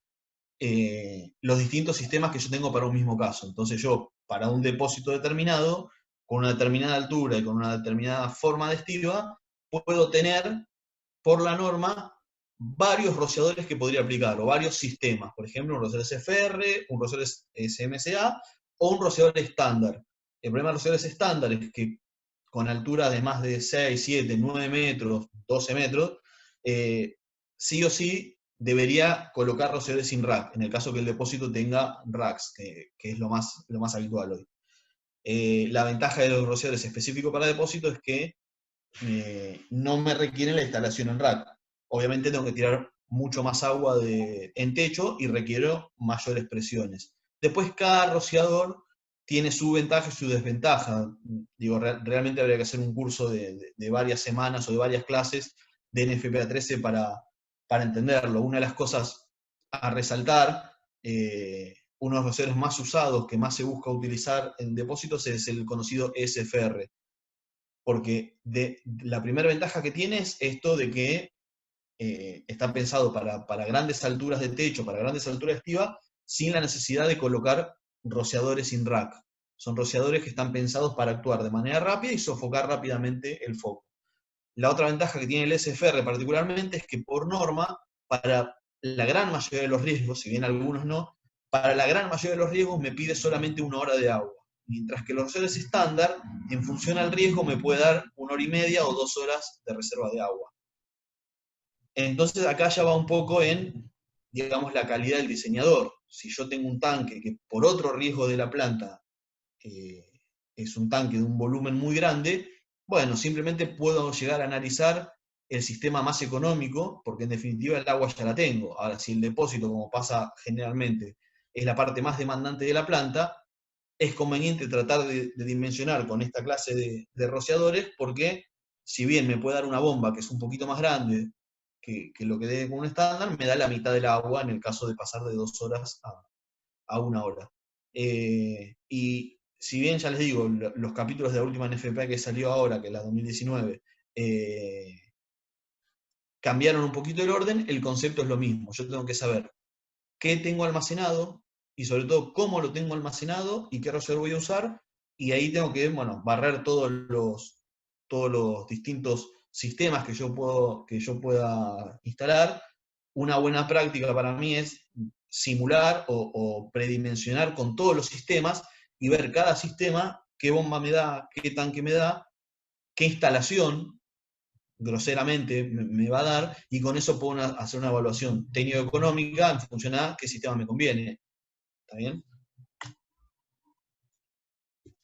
los distintos sistemas que yo tengo para un mismo caso. Entonces yo, para un depósito determinado, con una determinada altura y con una determinada forma de estiva, puedo tener, por la norma, varios rociadores que podría aplicar, o varios sistemas. Por ejemplo, un rociador SFR, un rociador SMCA, o un rociador estándar. El problema de los rociadores estándar es que con alturas de más de 6, 7, 9 metros, 12 metros, sí o sí debería colocar rociadores sin rack, en el caso que el depósito tenga racks, que es lo más habitual hoy. La ventaja de los rociadores específicos para depósito es que no me requieren la instalación en rack. Obviamente tengo que tirar mucho más agua en techo y requiero mayores presiones. Después cada rociador tiene su ventaja y su desventaja. Digo, realmente habría que hacer un curso de varias semanas o de varias clases de NFPA 13 para entenderlo. Una de las cosas a resaltar, uno de los rociadores más usados que más se busca utilizar en depósitos es el conocido SFR, porque la primera ventaja que tiene es esto de que está pensado para grandes alturas de techo, para grandes alturas de estiva, sin la necesidad de colocar rociadores sin rack. Son rociadores que están pensados para actuar de manera rápida y sofocar rápidamente el foco. La otra ventaja que tiene el SFR particularmente es que por norma, para la gran mayoría de los riesgos, si bien algunos no, Para la gran mayoría de los riesgos me pide solamente 1 hora de agua, mientras que los rociadores estándar, en función al riesgo, me puede dar 1 hora y media o 2 horas de reserva de agua. Entonces acá ya va un poco en, digamos, la calidad del diseñador. Si yo tengo un tanque que por otro riesgo de la planta es un tanque de un volumen muy grande, bueno, simplemente puedo llegar a analizar el sistema más económico, porque en definitiva el agua ya la tengo. Ahora, si el depósito, como pasa generalmente, es la parte más demandante de la planta, es conveniente tratar de dimensionar con esta clase de rociadores, porque si bien me puede dar una bomba que es un poquito más grande que lo que dé con un estándar, me da la mitad del agua en el caso de pasar de 2 horas a 1 hora. Y si bien ya les digo, los capítulos de la última NFPA que salió ahora, que es la 2019, cambiaron un poquito el orden, el concepto es lo mismo. Yo tengo que saber qué tengo almacenado y sobre todo cómo lo tengo almacenado y qué rociador voy a usar, y ahí tengo que, bueno, barrer todos los distintos sistemas que yo pueda instalar. Una buena práctica para mí es simular o predimensionar con todos los sistemas y ver cada sistema qué bomba me da, qué tanque me da, qué instalación groseramente me va a dar, y con eso puedo hacer una evaluación técnico-económica en función a qué sistema me conviene. ¿Está bien?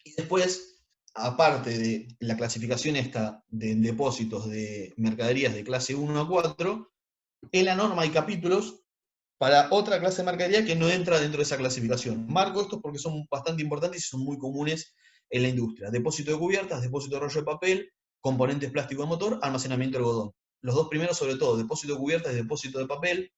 Y después, aparte de la clasificación esta de depósitos de mercaderías de clase 1 a 4, en la norma hay capítulos para otra clase de mercadería que no entra dentro de esa clasificación. Marco estos porque son bastante importantes y son muy comunes en la industria. Depósito de cubiertas, depósito de rollo de papel, componentes plástico de motor, almacenamiento de algodón. Los dos primeros, sobre todo, depósito de cubiertas y depósito de papel,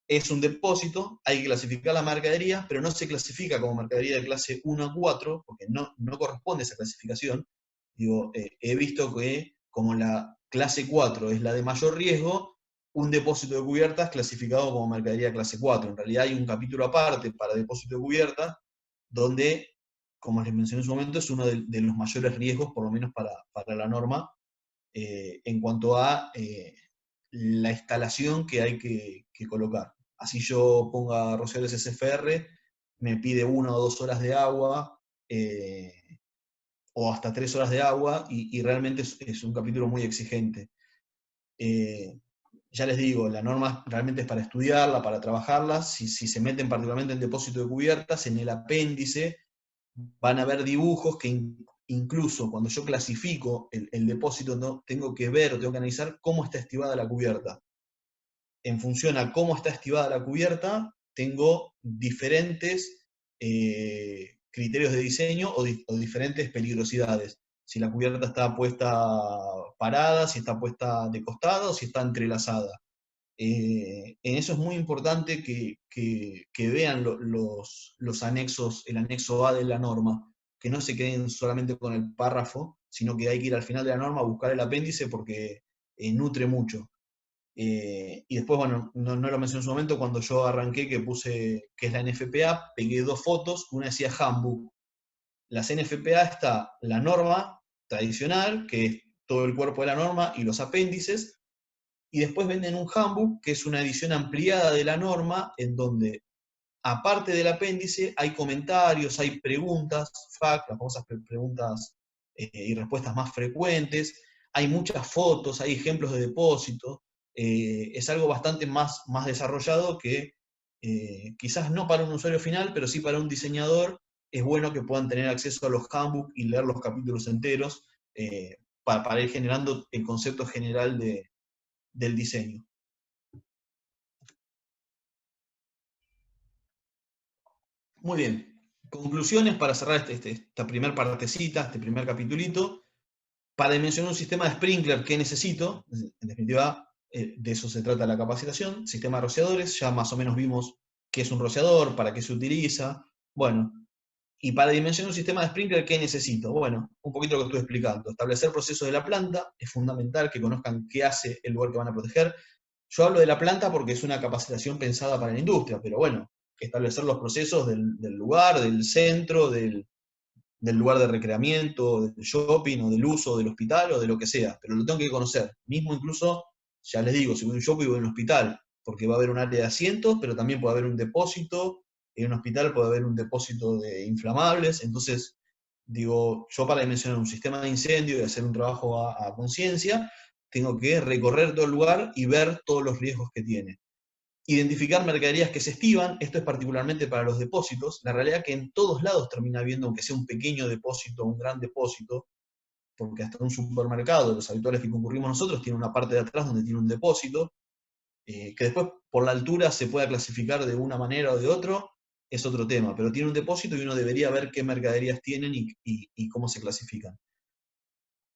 es un depósito, hay que clasificar la mercadería, pero no se clasifica como mercadería de clase 1 a 4, porque no corresponde a esa clasificación. Digo, he visto que como la clase 4 es la de mayor riesgo, un depósito de cubiertas clasificado como mercadería clase 4. En realidad hay un capítulo aparte para depósito de cubiertas, donde, como les mencioné en su momento, es uno de los mayores riesgos, por lo menos para la norma, en cuanto a la instalación que hay que colocar. Así yo ponga rociadores SFR, me pide 1 o 2 horas de agua, o hasta 3 horas de agua, y realmente es un capítulo muy exigente. Ya les digo, la norma realmente es para estudiarla, para trabajarla. Si se meten particularmente en depósito de cubiertas, en el apéndice van a ver dibujos que incluso cuando yo clasifico el depósito, no, tengo que ver, tengo que analizar cómo está estivada la cubierta. En función a cómo está estivada la cubierta, tengo diferentes criterios de diseño o diferentes peligrosidades. Si la cubierta está puesta parada, si está puesta de costado, si está entrelazada. En eso es muy importante que vean los anexos, el anexo A de la norma, que no se queden solamente con el párrafo, sino que hay que ir al final de la norma a buscar el apéndice porque nutre mucho. Y después, bueno, no lo mencioné en su momento, cuando yo arranqué, que puse que es la NFPA, pegué 2 fotos, una decía handbook. Las NFPA está la norma tradicional, que es todo el cuerpo de la norma y los apéndices, y después venden un handbook, que es una edición ampliada de la norma, en donde, aparte del apéndice, hay comentarios, hay preguntas, FAQ, las famosas preguntas y respuestas más frecuentes, hay muchas fotos, hay ejemplos de depósito, es algo bastante más desarrollado que quizás no para un usuario final, pero sí para un diseñador. Es bueno que puedan tener acceso a los handbooks y leer los capítulos enteros, para ir generando el concepto general del diseño. Muy bien. Conclusiones para cerrar esta primera partecita, este primer capitulito. Para dimensionar un sistema de sprinkler, ¿qué necesito? En definitiva, de eso se trata la capacitación. Sistema de rociadores, ya más o menos vimos qué es un rociador, para qué se utiliza. Bueno, y para dimensionar un sistema de sprinkler, ¿qué necesito? Bueno, un poquito lo que estuve explicando. Establecer procesos de la planta, es fundamental que conozcan qué hace el lugar que van a proteger. Yo hablo de la planta porque es una capacitación pensada para la industria, pero bueno, establecer los procesos del lugar, del centro, del lugar de recreamiento, del shopping, o del uso del hospital, o de lo que sea, pero lo tengo que conocer. Mismo incluso, ya les digo, si voy a un shopping, voy a un hospital, porque va a haber un área de asientos, pero también puede haber un depósito, en un hospital puede haber un depósito de inflamables, entonces, digo, yo para dimensionar un sistema de incendio y hacer un trabajo a conciencia, tengo que recorrer todo el lugar y ver todos los riesgos que tiene. Identificar mercaderías que se estiban, esto es particularmente para los depósitos, la realidad es que en todos lados termina habiendo, aunque sea un pequeño depósito, un gran depósito, porque hasta un supermercado, los habituales que concurrimos nosotros, tiene una parte de atrás donde tiene un depósito, que después por la altura se pueda clasificar de una manera o de otra, es otro tema, pero tiene un depósito y uno debería ver qué mercaderías tienen y cómo se clasifican.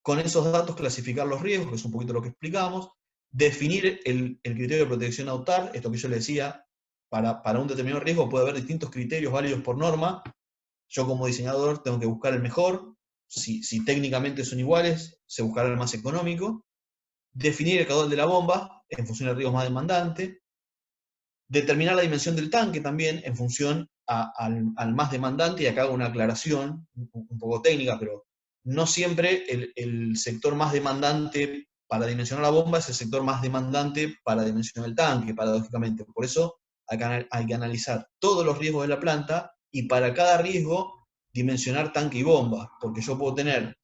Con esos datos clasificar los riesgos, que es un poquito lo que explicamos, definir el criterio de protección a adoptar, esto que yo le decía, para un determinado riesgo puede haber distintos criterios válidos por norma, yo como diseñador tengo que buscar el mejor, si técnicamente son iguales, se buscará el más económico, definir el caudal de la bomba en función del riesgo más demandante, determinar la dimensión del tanque también en función al más demandante, y acá hago una aclaración un poco técnica, pero no siempre el sector más demandante para dimensionar la bomba es el sector más demandante para dimensionar el tanque, paradójicamente. Por eso hay que analizar todos los riesgos de la planta y para cada riesgo dimensionar tanque y bomba, porque yo puedo tener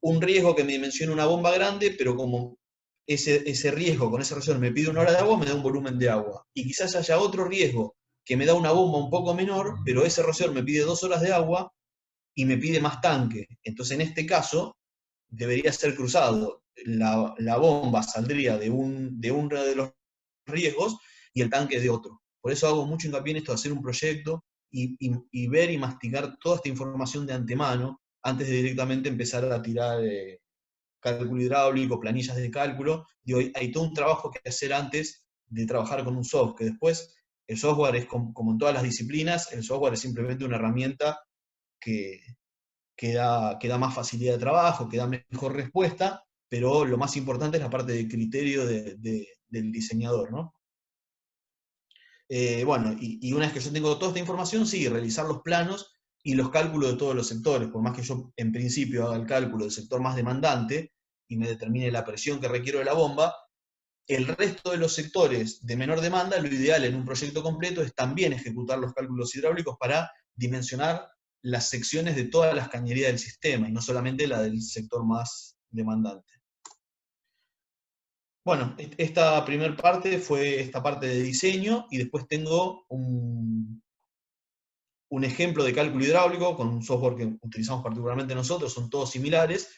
un riesgo que me dimensione una bomba grande, pero como ese riesgo con esa razón me pide 1 hora de agua, me da un volumen de agua. Y quizás haya otro riesgo que me da una bomba un poco menor, pero ese rociador me pide 2 horas de agua y me pide más tanque. Entonces, en este caso, debería ser cruzado. La bomba saldría de uno de los riesgos y el tanque de otro. Por eso hago mucho hincapié en esto de hacer un proyecto y ver y masticar toda esta información de antemano antes de directamente empezar a tirar cálculo hidráulico, planillas de cálculo. Digo, hay todo un trabajo que hacer antes de trabajar con un software, que después el software es como en todas las disciplinas, el software es simplemente una herramienta que, que da más facilidad de trabajo, que da mejor respuesta, pero lo más importante es la parte de criterio del diseñador, ¿no? Bueno, y una vez que yo tengo toda esta información, sí, realizar los planos y los cálculos de todos los sectores, por más que yo en principio haga el cálculo del sector más demandante y me determine la presión que requiero de la bomba, el resto de los sectores de menor demanda, lo ideal en un proyecto completo es también ejecutar los cálculos hidráulicos para dimensionar las secciones de todas las cañerías del sistema y no solamente la del sector más demandante. Bueno, esta primera parte fue esta parte de diseño y después tengo un ejemplo de cálculo hidráulico con un software que utilizamos particularmente nosotros, son todos similares,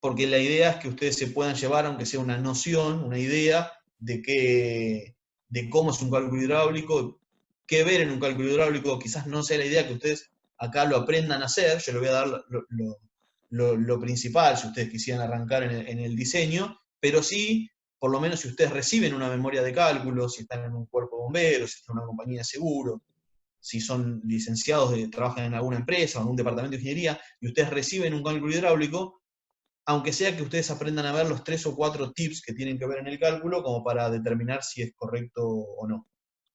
porque la idea es que ustedes se puedan llevar, aunque sea una noción, una idea de cómo es un cálculo hidráulico, qué ver en un cálculo hidráulico. Quizás no sea la idea que ustedes acá lo aprendan a hacer, yo les voy a dar lo principal si ustedes quisieran arrancar en el diseño, pero sí, por lo menos si ustedes reciben una memoria de cálculo, si están en un cuerpo de bomberos, si están en una compañía de seguro, si son licenciados, trabajan en alguna empresa o en un departamento de ingeniería, y ustedes reciben un cálculo hidráulico, aunque sea que ustedes aprendan a ver los 3 o 4 tips que tienen que ver en el cálculo, como para determinar si es correcto o no.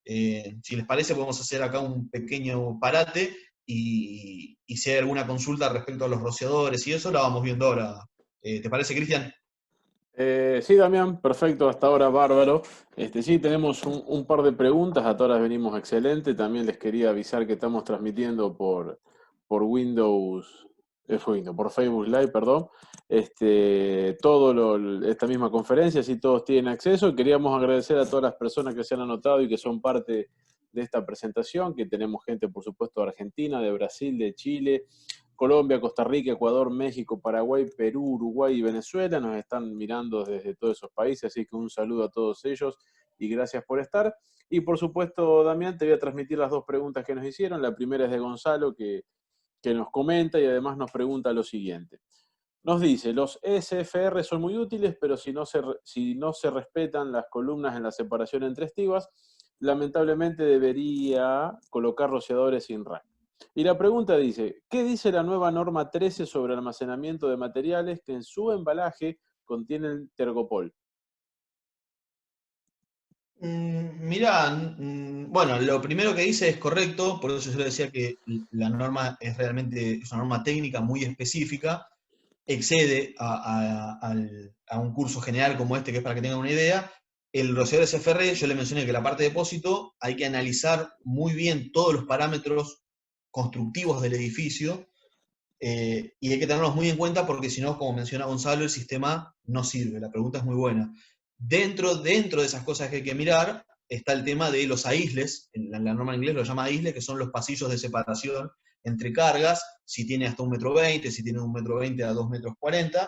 Si les parece, podemos hacer acá un pequeño parate, y si hay alguna consulta respecto a los rociadores y eso, la vamos viendo ahora. ¿Te parece, Cristian? Sí, Damián, perfecto, hasta ahora bárbaro. Sí, tenemos un par de preguntas, hasta ahora venimos excelente. También les quería avisar que estamos transmitiendo por Windows, por Facebook Live, perdón, esta misma conferencia, así todos tienen acceso. Queríamos agradecer a todas las personas que se han anotado y que son parte de esta presentación, que tenemos gente, por supuesto, de Argentina, de Brasil, de Chile, Colombia, Costa Rica, Ecuador, México, Paraguay, Perú, Uruguay y Venezuela. Nos están mirando desde todos esos países, así que un saludo a todos ellos y gracias por estar. Y por supuesto, Damián, te voy a transmitir las dos preguntas que nos hicieron. La primera es de Gonzalo, que nos comenta y además nos pregunta lo siguiente. Nos dice, los ESFR son muy útiles, pero si no se respetan las columnas en la separación entre estiguas, lamentablemente debería colocar rociadores sin rack. Y la pregunta dice, ¿qué dice la nueva norma 13 sobre almacenamiento de materiales que en su embalaje contienen tergopol? Mirá, bueno, lo primero que dice es correcto, por eso yo le decía que la norma es una norma técnica muy específica, excede a un curso general como este, que es para que tengan una idea, El rociador SFR, yo le mencioné que la parte de depósito hay que analizar muy bien todos los parámetros constructivos del edificio, y hay que tenerlos muy en cuenta porque si no, como menciona Gonzalo, el sistema no sirve. La pregunta es muy buena. Dentro de esas cosas que hay que mirar está el tema de los aísles, la norma en inglés lo llama aísle, que son los pasillos de separación entre cargas, si tiene hasta 1,20 m, si tiene 1,20 m a 2,40 m,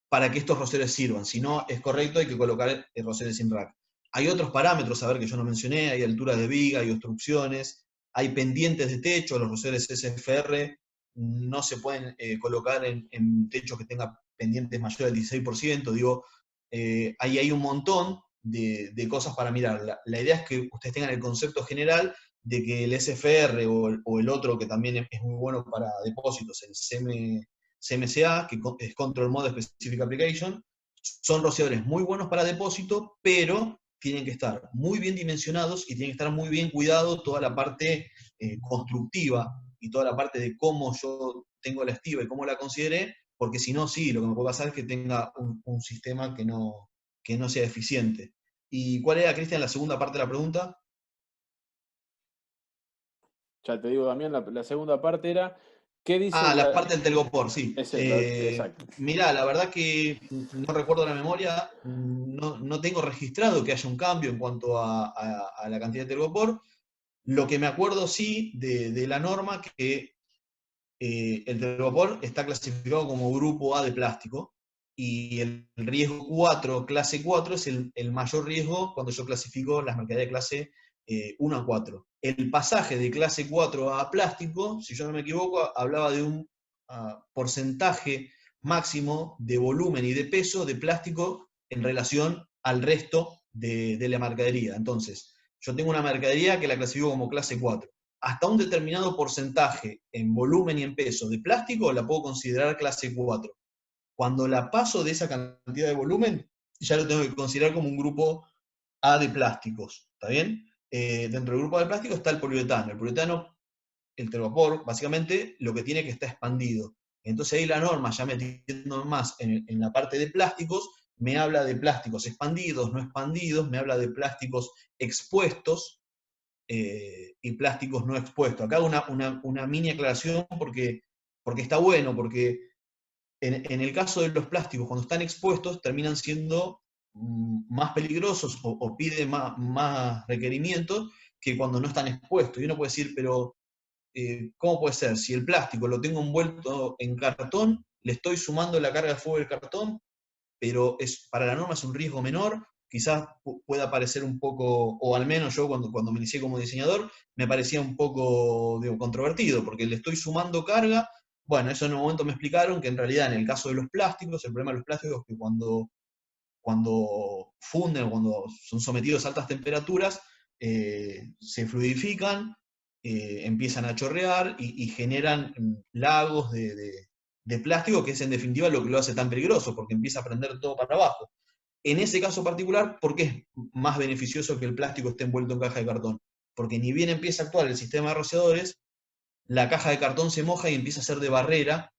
para que estos rosales sirvan. Si no es correcto, hay que colocar rosales sin rack. Hay otros parámetros, a ver, que yo no mencioné, hay alturas de viga, hay obstrucciones, hay pendientes de techo, los rosales SFR no se pueden colocar en techos que tengan pendientes mayores del 16%, digo, ahí hay un montón de cosas para mirar. La idea es que ustedes tengan el concepto general de que el SFR o el otro que también es muy bueno para depósitos, el CMCA, que es Control Mode Specific Application, son rociadores muy buenos para depósito, pero tienen que estar muy bien dimensionados y tienen que estar muy bien cuidado toda la parte constructiva y toda la parte de cómo yo tengo la estiva y cómo la consideré, porque si no, sí, lo que me puede pasar es que tenga un sistema que no sea eficiente. ¿Y cuál era, Cristian, la segunda parte de la pregunta? Ya te digo, Damián, la segunda parte era, ¿qué dice Ah, la la...? parte del telgopor, sí. Exacto. Mirá, la verdad que no recuerdo la memoria, no tengo registrado que haya un cambio en cuanto a la cantidad de telgopor. Lo que me acuerdo sí de la norma, que el telgopor está clasificado como grupo A de plástico, y el riesgo 4, clase 4, es el mayor riesgo cuando yo clasifico las mercaderías de clase 1 a 4. El pasaje de clase 4 a plástico, si yo no me equivoco, hablaba de un porcentaje máximo de volumen y de peso de plástico en relación al resto de la mercadería. Entonces, yo tengo una mercadería que la clasifico como clase 4. Hasta un determinado porcentaje en volumen y en peso de plástico la puedo considerar clase 4. Cuando la paso de esa cantidad de volumen, ya lo tengo que considerar como un grupo A de plásticos, ¿está bien? Dentro del grupo A de plásticos está el poliuretano. El poliuretano, el telvapor, básicamente lo que tiene es que está expandido. Entonces ahí la norma, ya metiendo más en la parte de plásticos, me habla de plásticos expandidos, no expandidos, me habla de plásticos expuestos, y plásticos no expuestos. Acá hago una mini aclaración porque está bueno, porque en el caso de los plásticos, cuando están expuestos, terminan siendo más peligrosos o piden más requerimientos que cuando no están expuestos. Y uno puede decir, pero ¿cómo puede ser? Si el plástico lo tengo envuelto en cartón, le estoy sumando la carga de fuego del cartón, pero para la norma es un riesgo menor, quizás pueda parecer un poco, o al menos yo cuando me inicié como diseñador, me parecía un poco controvertido, porque le estoy sumando carga. Bueno, eso en un momento me explicaron que en realidad en el caso de los plásticos, el problema de los plásticos es que cuando funden, cuando son sometidos a altas temperaturas, se fluidifican, empiezan a chorrear y generan lagos de plástico, que es en definitiva lo que lo hace tan peligroso, porque empieza a prender todo para abajo. En ese caso particular, ¿por qué es más beneficioso que el plástico esté envuelto en caja de cartón? Porque ni bien empieza a actuar el sistema de rociadores, la caja de cartón se moja y empieza a ser de barrera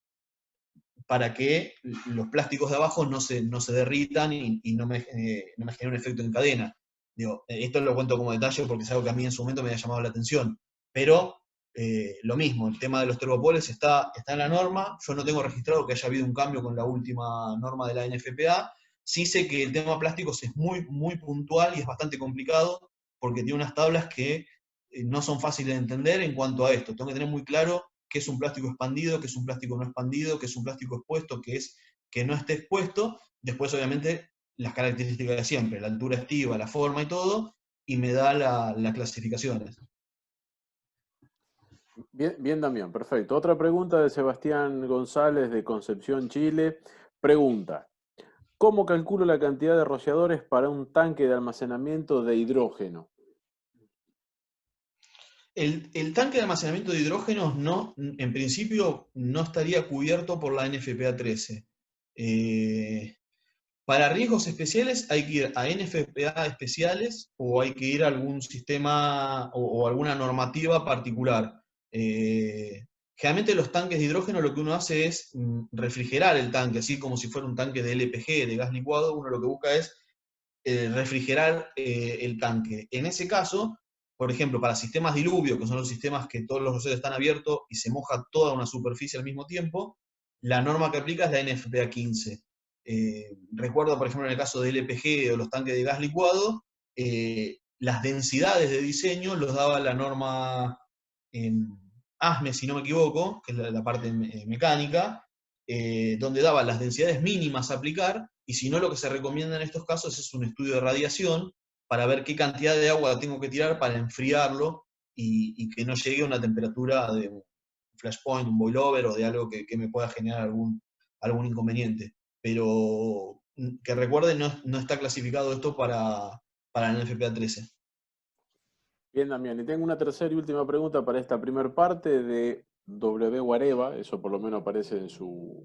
para que los plásticos de abajo no se derritan y no me genere un efecto en cadena. Digo, esto lo cuento como detalle porque es algo que a mí en su momento me había llamado la atención. Pero lo mismo, el tema de los tergopoles está en la norma. Yo no tengo registrado que haya habido un cambio con la última norma de la NFPA. Sí sé que el tema plásticos es muy puntual y es bastante complicado porque tiene unas tablas que no son fáciles de entender en cuanto a esto. Tengo que tener muy claro qué es un plástico expandido, qué es un plástico no expandido, qué es un plástico expuesto, qué es que no esté expuesto. Después, obviamente, las características de siempre, la altura estiva, la forma y todo, y me da las clasificaciones. Bien, bien, Damián, perfecto. Otra pregunta de Sebastián González de Concepción, Chile. Pregunta, ¿cómo calculo la cantidad de rociadores para un tanque de almacenamiento de hidrógeno? El tanque de almacenamiento de hidrógenos no, en principio no estaría cubierto por la NFPA 13. Para riesgos especiales hay que ir a NFPA especiales o hay que ir a algún sistema o alguna normativa particular. Generalmente los tanques de hidrógeno lo que uno hace es refrigerar el tanque, así como si fuera un tanque de LPG, de gas licuado. Uno lo que busca es refrigerar el tanque. En ese caso, por ejemplo, para sistemas diluvio, que son los sistemas que todos los rociadores están abiertos y se moja toda una superficie al mismo tiempo, la norma que aplica es la NFPA 15. Recuerdo, por ejemplo, en el caso del LPG o los tanques de gas licuado, las densidades de diseño los daba la norma ASME, si no me equivoco, que es la parte mecánica, donde daba las densidades mínimas a aplicar, y si no, lo que se recomienda en estos casos es un estudio de radiación para ver qué cantidad de agua tengo que tirar para enfriarlo y que no llegue a una temperatura de un flashpoint, un boilover o de algo que me pueda generar algún inconveniente. Pero que recuerden, no está clasificado esto para el NFPA 13. Bien, Damián. Y tengo una tercera y última pregunta para esta primera parte de W. Guareva, eso por lo menos aparece en su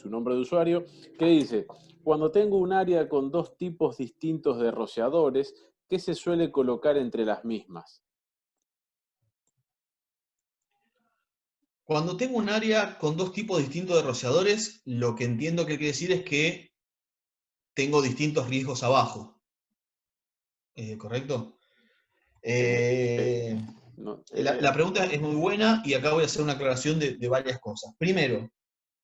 nombre de usuario, que dice, cuando tengo un área con dos tipos distintos de rociadores, ¿qué se suele colocar entre las mismas? Cuando tengo un área con dos tipos distintos de rociadores, lo que entiendo que quiere decir es que tengo distintos riesgos abajo. ¿Correcto? No, La pregunta es muy buena y acá voy a hacer una aclaración de varias cosas. Primero,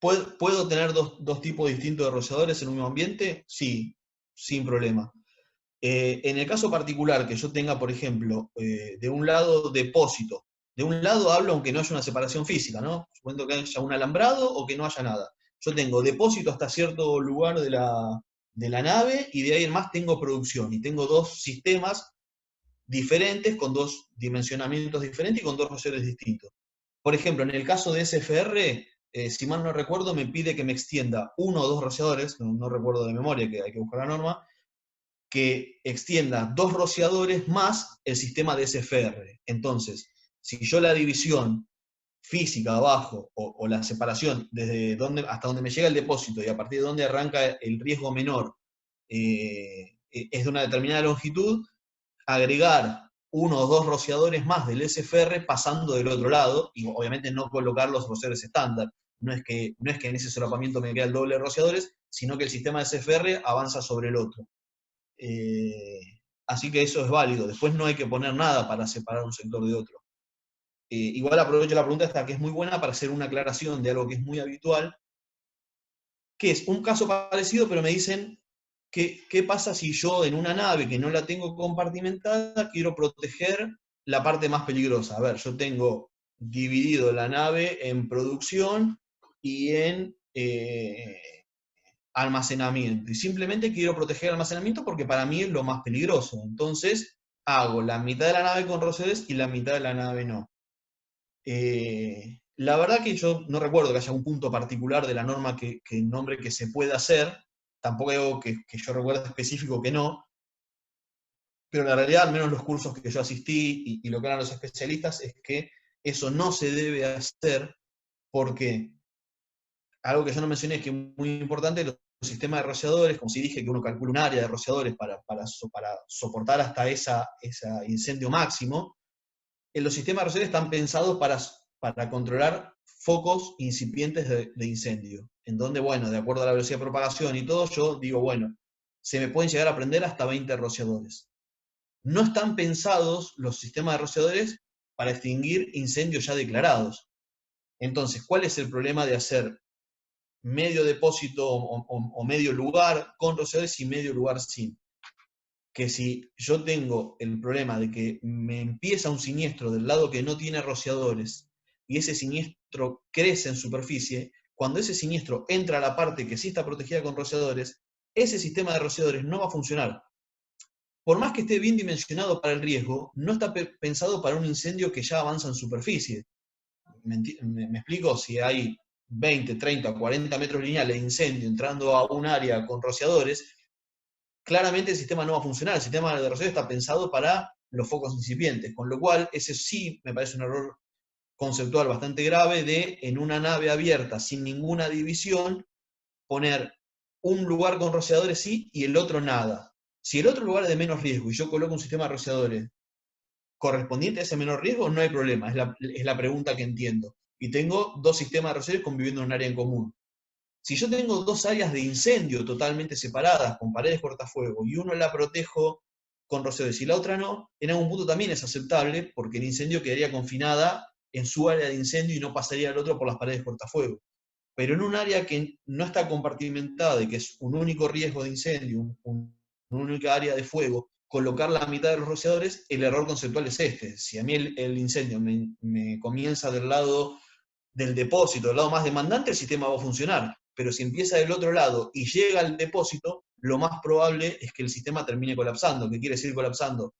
¿puedo tener dos tipos distintos de rociadores en un mismo ambiente? Sí, sin problema. En el caso particular que yo tenga, por ejemplo, de un lado depósito, de un lado hablo aunque no haya una separación física, ¿no? Supongo que haya un alambrado o que no haya nada. Yo tengo depósito hasta cierto lugar de la nave y de ahí en más tengo producción y tengo dos sistemas diferentes, con dos dimensionamientos diferentes y con dos rociadores distintos. Por ejemplo, en el caso de SFR, si mal no recuerdo, me pide que me extienda uno o dos rociadores, no recuerdo de memoria, que hay que buscar la norma, que extienda dos rociadores más el sistema de SFR. Entonces, si yo la división física abajo o la separación desde hasta donde me llega el depósito y a partir de donde arranca el riesgo menor es de una determinada longitud, agregar uno o dos rociadores más del SFR pasando del otro lado, y obviamente no colocar los rociadores estándar. No es que en ese solapamiento me queda el doble de rociadores, sino que el sistema de SFR avanza sobre el otro. Así que eso es válido. Después no hay que poner nada para separar un sector de otro. Igual aprovecho la pregunta esta, que es muy buena, para hacer una aclaración de algo que es muy habitual, que es un caso parecido, pero me dicen, ¿qué pasa si yo en una nave que no la tengo compartimentada quiero proteger la parte más peligrosa? A ver, yo tengo dividido la nave en producción y en almacenamiento. Y simplemente quiero proteger el almacenamiento porque para mí es lo más peligroso. Entonces, hago la mitad de la nave con rociadores y la mitad de la nave no. La verdad que yo no recuerdo que haya un punto particular de la norma que nombre que se pueda hacer. Tampoco hay algo que yo recuerdo específico que no. Pero la realidad, al menos los cursos que yo asistí y lo que eran los especialistas, es que eso no se debe hacer porque algo que yo no mencioné es que es muy importante, los sistemas de rociadores, como si dije que uno calcula un área de rociadores para soportar hasta ese incendio máximo, los sistemas de rociadores están pensados para controlar focos incipientes de incendio, en donde, bueno, de acuerdo a la velocidad de propagación y todo, yo digo, bueno, se me pueden llegar a prender hasta 20 rociadores. No están pensados los sistemas de rociadores para extinguir incendios ya declarados. Entonces, ¿cuál es el problema de hacer medio depósito o medio lugar con rociadores y medio lugar sin? Que si yo tengo el problema de que me empieza un siniestro del lado que no tiene rociadores y ese siniestro crece en superficie, cuando ese siniestro entra a la parte que sí está protegida con rociadores, ese sistema de rociadores no va a funcionar. Por más que esté bien dimensionado para el riesgo, no está pensado para un incendio que ya avanza en superficie. ¿Me explico? Si hay 20, 30, 40 metros lineales de incendio entrando a un área con rociadores, claramente el sistema no va a funcionar. El sistema de rociadores está pensado para los focos incipientes, con lo cual ese sí me parece un error conceptual bastante grave de, en una nave abierta sin ninguna división, poner un lugar con rociadores sí y el otro nada. Si el otro lugar es de menos riesgo y yo coloco un sistema de rociadores correspondiente a ese menor riesgo, no hay problema, es la pregunta que entiendo. Y tengo dos sistemas de rociadores conviviendo en un área en común. Si yo tengo dos áreas de incendio totalmente separadas, con paredes cortafuego, y uno la protejo con rociadores y la otra no, en algún punto también es aceptable, porque el incendio quedaría confinada en su área de incendio y no pasaría al otro por las paredes cortafuego. Pero en un área que no está compartimentada y que es un único riesgo de incendio, una única área de fuego, colocar la mitad de los rociadores, el error conceptual es este. Si a mí el incendio me comienza del lado del depósito, del lado más demandante, el sistema va a funcionar. Pero si empieza del otro lado y llega al depósito, lo más probable es que el sistema termine colapsando. ¿Qué quiere decir colapsando?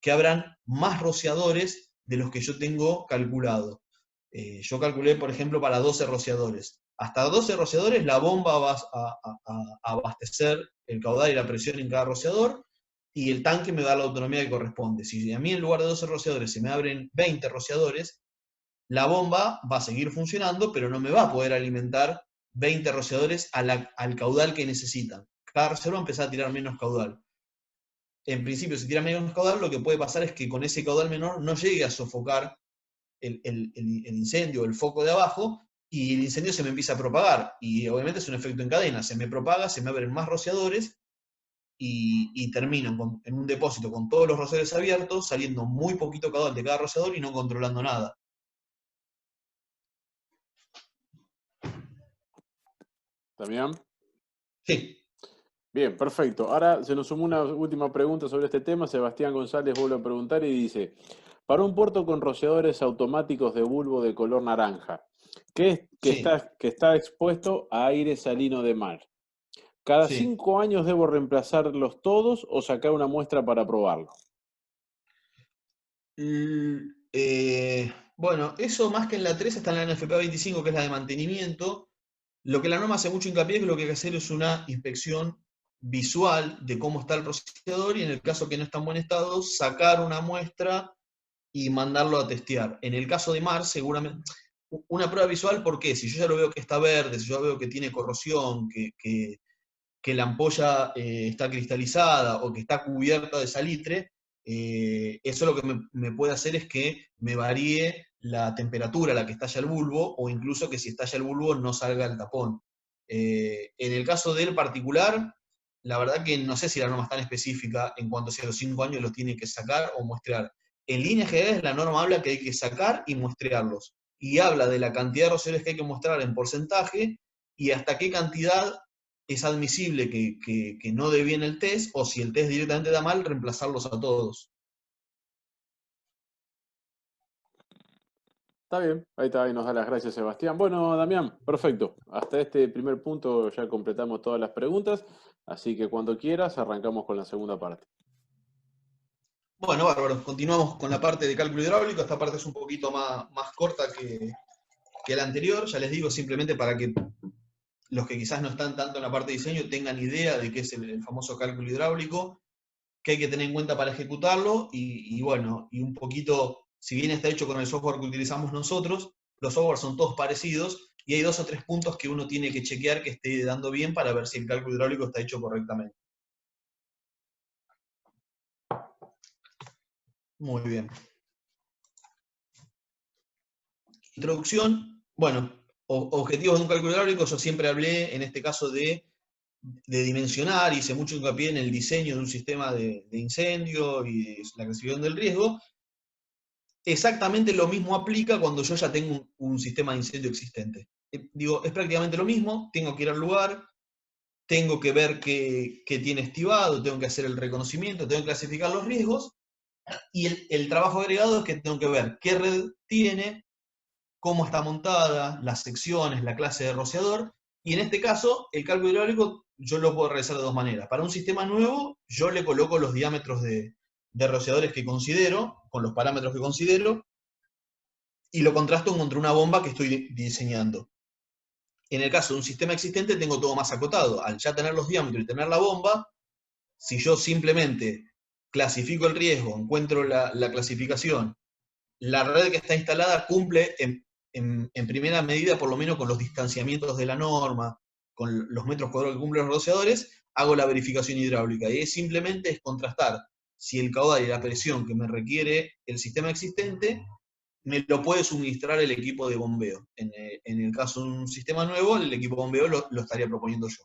Que habrán más rociadores de los que yo tengo calculado. Yo calculé, por ejemplo, para 12 rociadores. Hasta 12 rociadores la bomba va a abastecer el caudal y la presión en cada rociador, y el tanque me da la autonomía que corresponde. Si a mí en lugar de 12 rociadores se me abren 20 rociadores, la bomba va a seguir funcionando, pero no me va a poder alimentar 20 rociadores al caudal que necesitan. Cada rociador va a empezar a tirar menos caudal. En principio, si tira menos caudal, lo que puede pasar es que con ese caudal menor no llegue a sofocar el incendio, el foco de abajo, y el incendio se me empieza a propagar. Y obviamente es un efecto en cadena. Se me propaga, se me abren más rociadores, y termino en un depósito con todos los rociadores abiertos, saliendo muy poquito caudal de cada rociador y no controlando nada. ¿Damián? Sí. Bien, perfecto. Ahora se nos sumó una última pregunta sobre este tema. Sebastián González vuelve a preguntar y dice, para un puerto con rociadores automáticos de bulbo de color naranja, que Sí. está expuesto a aire salino de mar, ¿cada Sí. 5 años debo reemplazarlos todos o sacar una muestra para probarlo? Bueno, eso más que en la 3 está en la NFPA 25, que es la de mantenimiento. Lo que la norma hace mucho hincapié es que lo que hay que hacer es una inspección visual de cómo está el rociador, y en el caso que no está en buen estado, sacar una muestra y mandarlo a testear. En el caso de mar, seguramente, una prueba visual, ¿por qué? Si yo ya lo veo que está verde, si yo veo que tiene corrosión, que la ampolla está cristalizada o que está cubierta de salitre, eso lo que me puede hacer es que me varíe la temperatura a la que estalla el bulbo, o incluso que si estalla el bulbo no salga el tapón. En el caso del particular, la verdad que no sé si la norma es tan específica en cuanto a si a los 5 años los tiene que sacar o muestrear. En líneas generales la norma habla que hay que sacar y muestrearlos, y habla de la cantidad de rociadores que hay que mostrar en porcentaje y hasta qué cantidad es admisible que no dé bien el test, o si el test directamente da mal, reemplazarlos a todos. Está bien, ahí nos da las gracias Sebastián. Bueno, Damián, perfecto. Hasta este primer punto ya completamos todas las preguntas, así que cuando quieras arrancamos con la segunda parte. Bueno, bárbaro. Continuamos con la parte de cálculo hidráulico. Esta parte es un poquito más corta que la anterior. Ya les digo, simplemente para que los que quizás no están tanto en la parte de diseño tengan idea de qué es el famoso cálculo hidráulico, qué hay que tener en cuenta para ejecutarlo, y bueno, y un poquito, si bien está hecho con el software que utilizamos nosotros, los softwares son todos parecidos, y hay 2 o 3 puntos que uno tiene que chequear que esté dando bien para ver si el cálculo hidráulico está hecho correctamente. Muy bien. Introducción. Bueno, objetivos de un cálculo hidráulico. Yo siempre hablé, en este caso, de dimensionar, hice mucho hincapié en el diseño de un sistema de incendio y de la clasificación del riesgo. Exactamente lo mismo aplica cuando yo ya tengo un sistema de incendio existente. Digo, es prácticamente lo mismo. Tengo que ir al lugar, tengo que ver qué tiene estivado, tengo que hacer el reconocimiento, tengo que clasificar los riesgos, y el trabajo agregado es que tengo que ver qué red tiene, cómo está montada, las secciones, la clase de rociador, y en este caso, el cálculo hidráulico yo lo puedo realizar de 2 maneras. Para un sistema nuevo, yo le coloco los diámetros de rociadores que considero, con los parámetros que considero, y lo contrasto contra una bomba que estoy diseñando. En el caso de un sistema existente, tengo todo más acotado. Al ya tener los diámetros y tener la bomba, si yo simplemente clasifico el riesgo, encuentro la clasificación, la red que está instalada cumple en primera medida, por lo menos con los distanciamientos de la norma, con los metros cuadrados que cumplen los rociadores, hago la verificación hidráulica. Y simplemente es contrastar si el caudal y la presión que me requiere el sistema existente me lo puede suministrar el equipo de bombeo. En el caso de un sistema nuevo, el equipo de bombeo lo estaría proponiendo yo.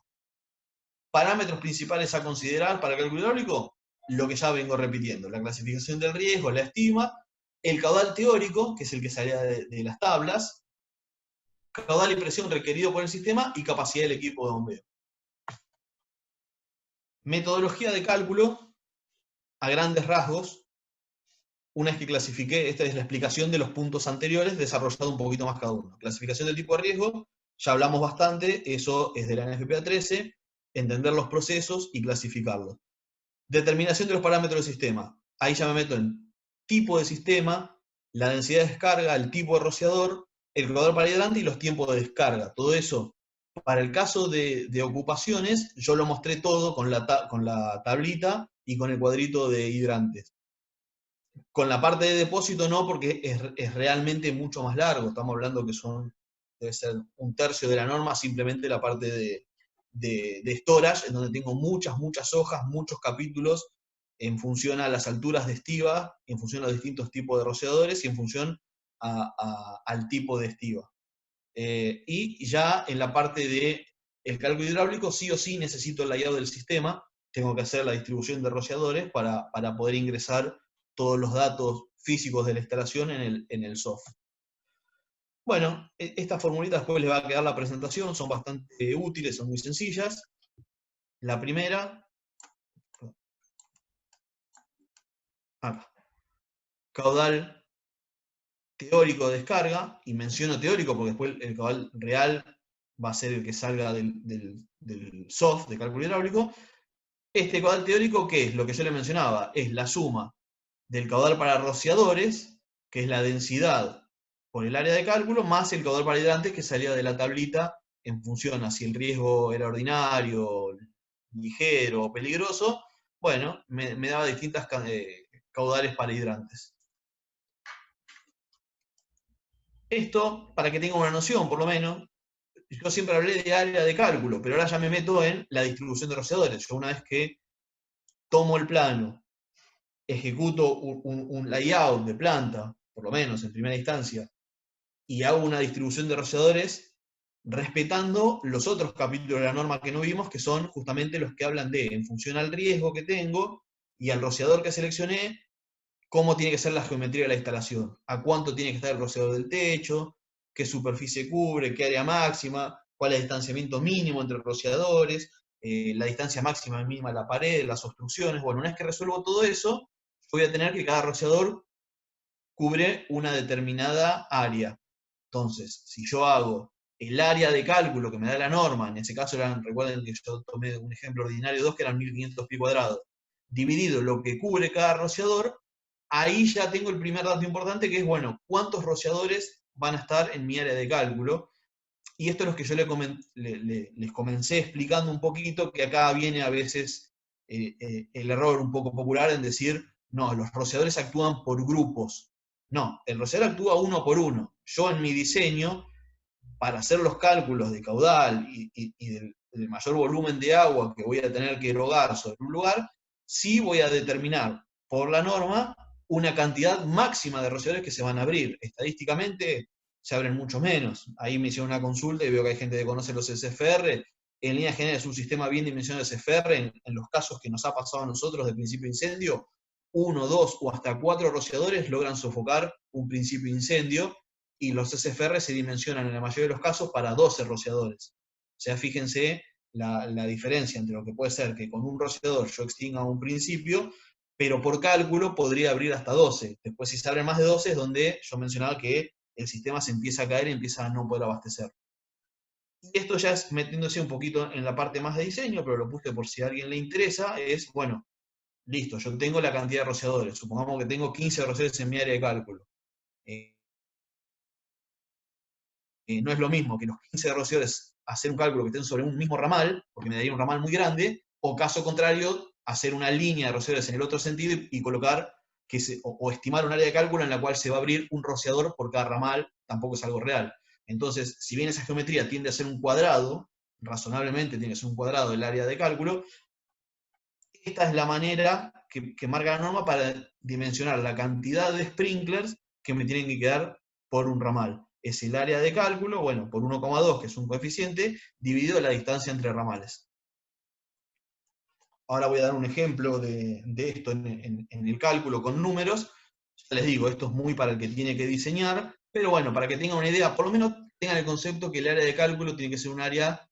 Parámetros principales a considerar para cálculo hidráulico, lo que ya vengo repitiendo: la clasificación del riesgo, la estima, el caudal teórico, que es el que salía de las tablas, caudal y presión requerido por el sistema y capacidad del equipo de bombeo. Metodología de cálculo, a grandes rasgos, una vez que clasifiqué, esta es la explicación de los puntos anteriores, desarrollado un poquito más cada uno. Clasificación del tipo de riesgo, ya hablamos bastante, eso es de la NFPA 13, entender los procesos y clasificarlos. Determinación de los parámetros del sistema, ahí ya me meto en tipo de sistema, la densidad de descarga, el tipo de rociador, el caudal para hidrante y los tiempos de descarga. Todo eso, para el caso de ocupaciones, yo lo mostré todo con la tablita y con el cuadrito de hidrantes. Con la parte de depósito no, porque es realmente mucho más largo. Estamos hablando que debe ser 1/3 de la norma, simplemente la parte de storage, en donde tengo muchas hojas, muchos capítulos, en función a las alturas de estiva, en función a los distintos tipos de rociadores y en función al tipo de estiva. Y ya en la parte del cálculo hidráulico, sí o sí necesito el layout del sistema, tengo que hacer la distribución de rociadores para poder ingresar todos los datos físicos de la instalación en el software. Bueno, estas formulitas después les va a quedar la presentación, son bastante útiles, son muy sencillas. La primera, acá, caudal teórico de descarga, y menciono teórico porque después el caudal real va a ser el que salga del soft de cálculo hidráulico. Este caudal teórico, ¿qué es? Lo que yo le mencionaba, es la suma del caudal para rociadores, que es la densidad por el área de cálculo, más el caudal para hidrantes que salía de la tablita en función a si el riesgo era ordinario, ligero o peligroso. Bueno, me daba distintas caudales para hidrantes. Esto, para que tengan una noción, por lo menos, yo siempre hablé de área de cálculo, pero ahora ya me meto en la distribución de rociadores. Yo una vez que tomo el plano, ejecuto un layout de planta, por lo menos en primera instancia, y hago una distribución de rociadores respetando los otros capítulos de la norma que no vimos, que son justamente los que hablan de, en función al riesgo que tengo y al rociador que seleccioné, cómo tiene que ser la geometría de la instalación, a cuánto tiene que estar el rociador del techo, qué superficie cubre, qué área máxima, cuál es el distanciamiento mínimo entre rociadores, la distancia máxima y mínima de la pared, las obstrucciones. Bueno, una vez que resuelvo todo eso, voy a tener que cada rociador cubre una determinada área. Entonces, si yo hago el área de cálculo que me da la norma, en ese caso recuerden que yo tomé un ejemplo ordinario 2, que eran 1500 pi cuadrados, dividido lo que cubre cada rociador, ahí ya tengo el primer dato importante, que es, bueno, ¿cuántos rociadores van a estar en mi área de cálculo? Y esto es lo que yo les comencé explicando un poquito, que acá viene a veces el error un poco popular en decir, no, los rociadores actúan por grupos. No, el rociador actúa uno por uno. Yo en mi diseño, para hacer los cálculos de caudal y del mayor volumen de agua que voy a tener que erogar sobre un lugar, sí voy a determinar por la norma una cantidad máxima de rociadores que se van a abrir. Estadísticamente se abren mucho menos. Ahí me hicieron una consulta y veo que hay gente que conoce los SFR. En línea general es un sistema bien dimensionado de SFR. En los casos que nos ha pasado a nosotros de principio de incendio, 1, 2 o hasta 4 rociadores logran sofocar un principio de incendio, y los SFR se dimensionan en la mayoría de los casos para 12 rociadores. O sea, fíjense la diferencia entre lo que puede ser que con un rociador yo extinga un principio, pero por cálculo podría abrir hasta 12. Después, si se abre más de 12, es donde yo mencionaba que el sistema se empieza a caer y empieza a no poder abastecer. Y esto ya es metiéndose un poquito en la parte más de diseño, pero lo puse por si a alguien le interesa, es, bueno, listo, yo tengo la cantidad de rociadores, supongamos que tengo 15 rociadores en mi área de cálculo. No es lo mismo que los 15 rociadores hacer un cálculo que estén sobre un mismo ramal, porque me daría un ramal muy grande, o caso contrario, hacer una línea de rociadores en el otro sentido y colocar o estimar un área de cálculo en la cual se va a abrir un rociador por cada ramal, tampoco es algo real. Entonces, si bien esa geometría tiende a ser un cuadrado, razonablemente tiene que ser un cuadrado del área de cálculo, esta es la manera que marca la norma para dimensionar la cantidad de sprinklers que me tienen que quedar por un ramal. Es el área de cálculo, bueno, por 1,2, que es un coeficiente, dividido la distancia entre ramales. Ahora voy a dar un ejemplo de esto en el cálculo con números. Ya les digo, esto es muy para el que tiene que diseñar, pero bueno, para que tengan una idea, por lo menos tengan el concepto que el área de cálculo tiene que ser un área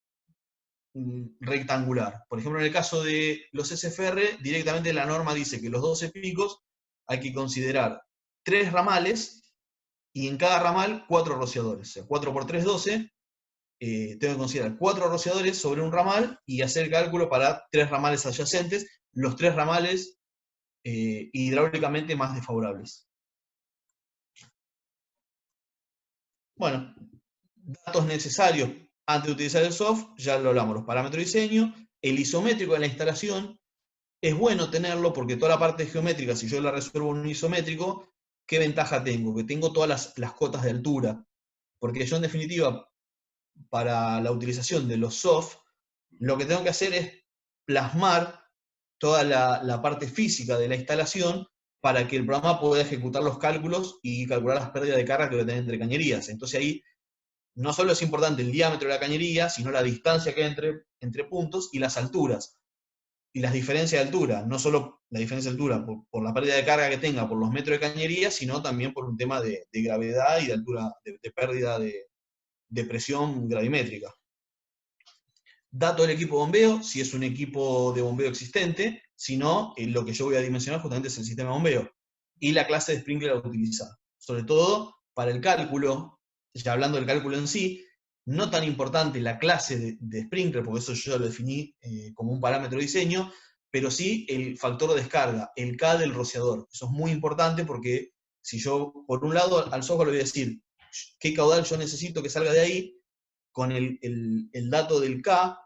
rectangular. Por ejemplo, en el caso de los SFR, directamente la norma dice que los 12 picos hay que considerar 3 ramales y en cada ramal 4 rociadores. O sea, 4 por 3, 12. Tengo que considerar 4 rociadores sobre un ramal y hacer el cálculo para 3 ramales adyacentes, los 3 ramales hidráulicamente más desfavorables. Bueno, datos necesarios antes de utilizar el soft, ya lo hablamos, los parámetros de diseño, el isométrico de la instalación, es bueno tenerlo porque toda la parte geométrica, si yo la resuelvo en un isométrico, ¿qué ventaja tengo? Que tengo todas las cotas de altura, porque yo en definitiva, para la utilización de los soft, lo que tengo que hacer es plasmar toda la parte física de la instalación para que el programa pueda ejecutar los cálculos y calcular las pérdidas de carga que voy a tener entre cañerías. Entonces ahí no solo es importante el diámetro de la cañería, sino la distancia que hay entre puntos y las alturas. Y las diferencias de altura, no solo la diferencia de altura por la pérdida de carga que tenga por los metros de cañería, sino también por un tema de gravedad y de altura, de pérdida de presión gravimétrica. Dato del equipo de bombeo, si es un equipo de bombeo existente, si no, lo que yo voy a dimensionar justamente es el sistema de bombeo y la clase de sprinkler a utilizar. Sobre todo para el cálculo, ya hablando del cálculo en sí, no tan importante la clase de sprinkler, porque eso yo lo definí como un parámetro de diseño, pero sí el factor de descarga, el K del rociador. Eso es muy importante porque si yo, por un lado, al software le voy a decir qué caudal yo necesito que salga de ahí, con el dato del K,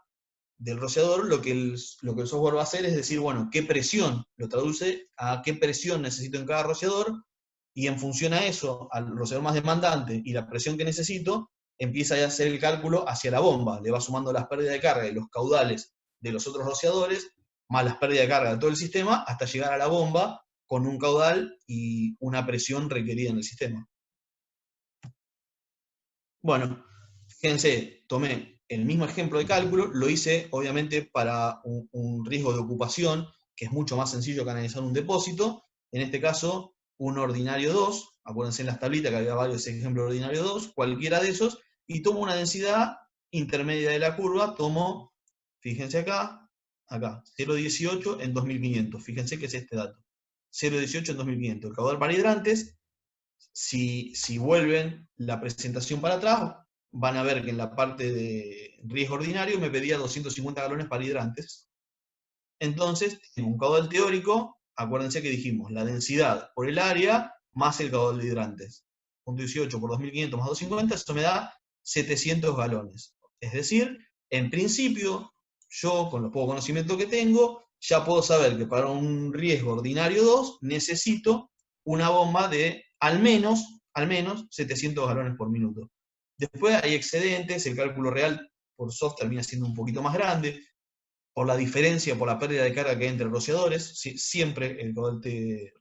del rociador, lo que el software va a hacer es decir, bueno, qué presión, lo traduce a qué presión necesito en cada rociador, y en función a eso, al rociador más demandante y la presión que necesito, empieza a hacer el cálculo hacia la bomba, le va sumando las pérdidas de carga y los caudales de los otros rociadores, más las pérdidas de carga de todo el sistema, hasta llegar a la bomba con un caudal y una presión requerida en el sistema. Bueno, fíjense, tomé el mismo ejemplo de cálculo, lo hice obviamente para un riesgo de ocupación, que es mucho más sencillo que analizar un depósito, en este caso un ordinario 2, acuérdense en las tablitas que había varios ejemplos de ordinario 2, cualquiera de esos, y tomo una densidad intermedia de la curva, tomo, fíjense acá, 0,18 en 2500, fíjense que es este dato, 0,18 en 2500, el caudal para hidrantes. Si vuelven la presentación para atrás, van a ver que en la parte de riesgo ordinario me pedía 250 galones para hidrantes. Entonces, tengo un caudal teórico, acuérdense que dijimos, la densidad por el área más el caudal de hidrantes. 0,18 por 2500 más 250, eso me da 700 galones. Es decir, en principio, yo con los pocos conocimientos que tengo, ya puedo saber que para un riesgo ordinario 2 necesito una bomba de al menos 700 galones por minuto. Después hay excedentes, el cálculo real por soft termina siendo un poquito más grande, por la diferencia, por la pérdida de carga que hay entre rociadores, siempre el caudal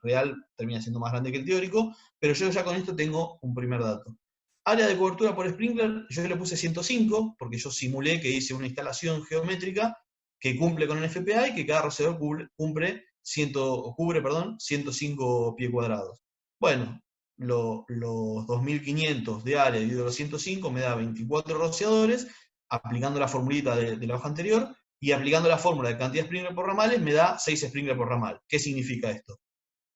real termina siendo más grande que el teórico, pero yo ya con esto tengo un primer dato. Área de cobertura por sprinkler, yo le puse 105, porque yo simulé que hice una instalación geométrica que cumple con el FPA y que cada rociador cubre 105 pies cuadrados. Bueno, los 2500 de área dividido los 105 me da 24 rociadores, aplicando la formulita de la hoja anterior, y aplicando la fórmula de cantidad de sprinkler por ramales me da 6 sprinkler por ramal. ¿Qué significa esto?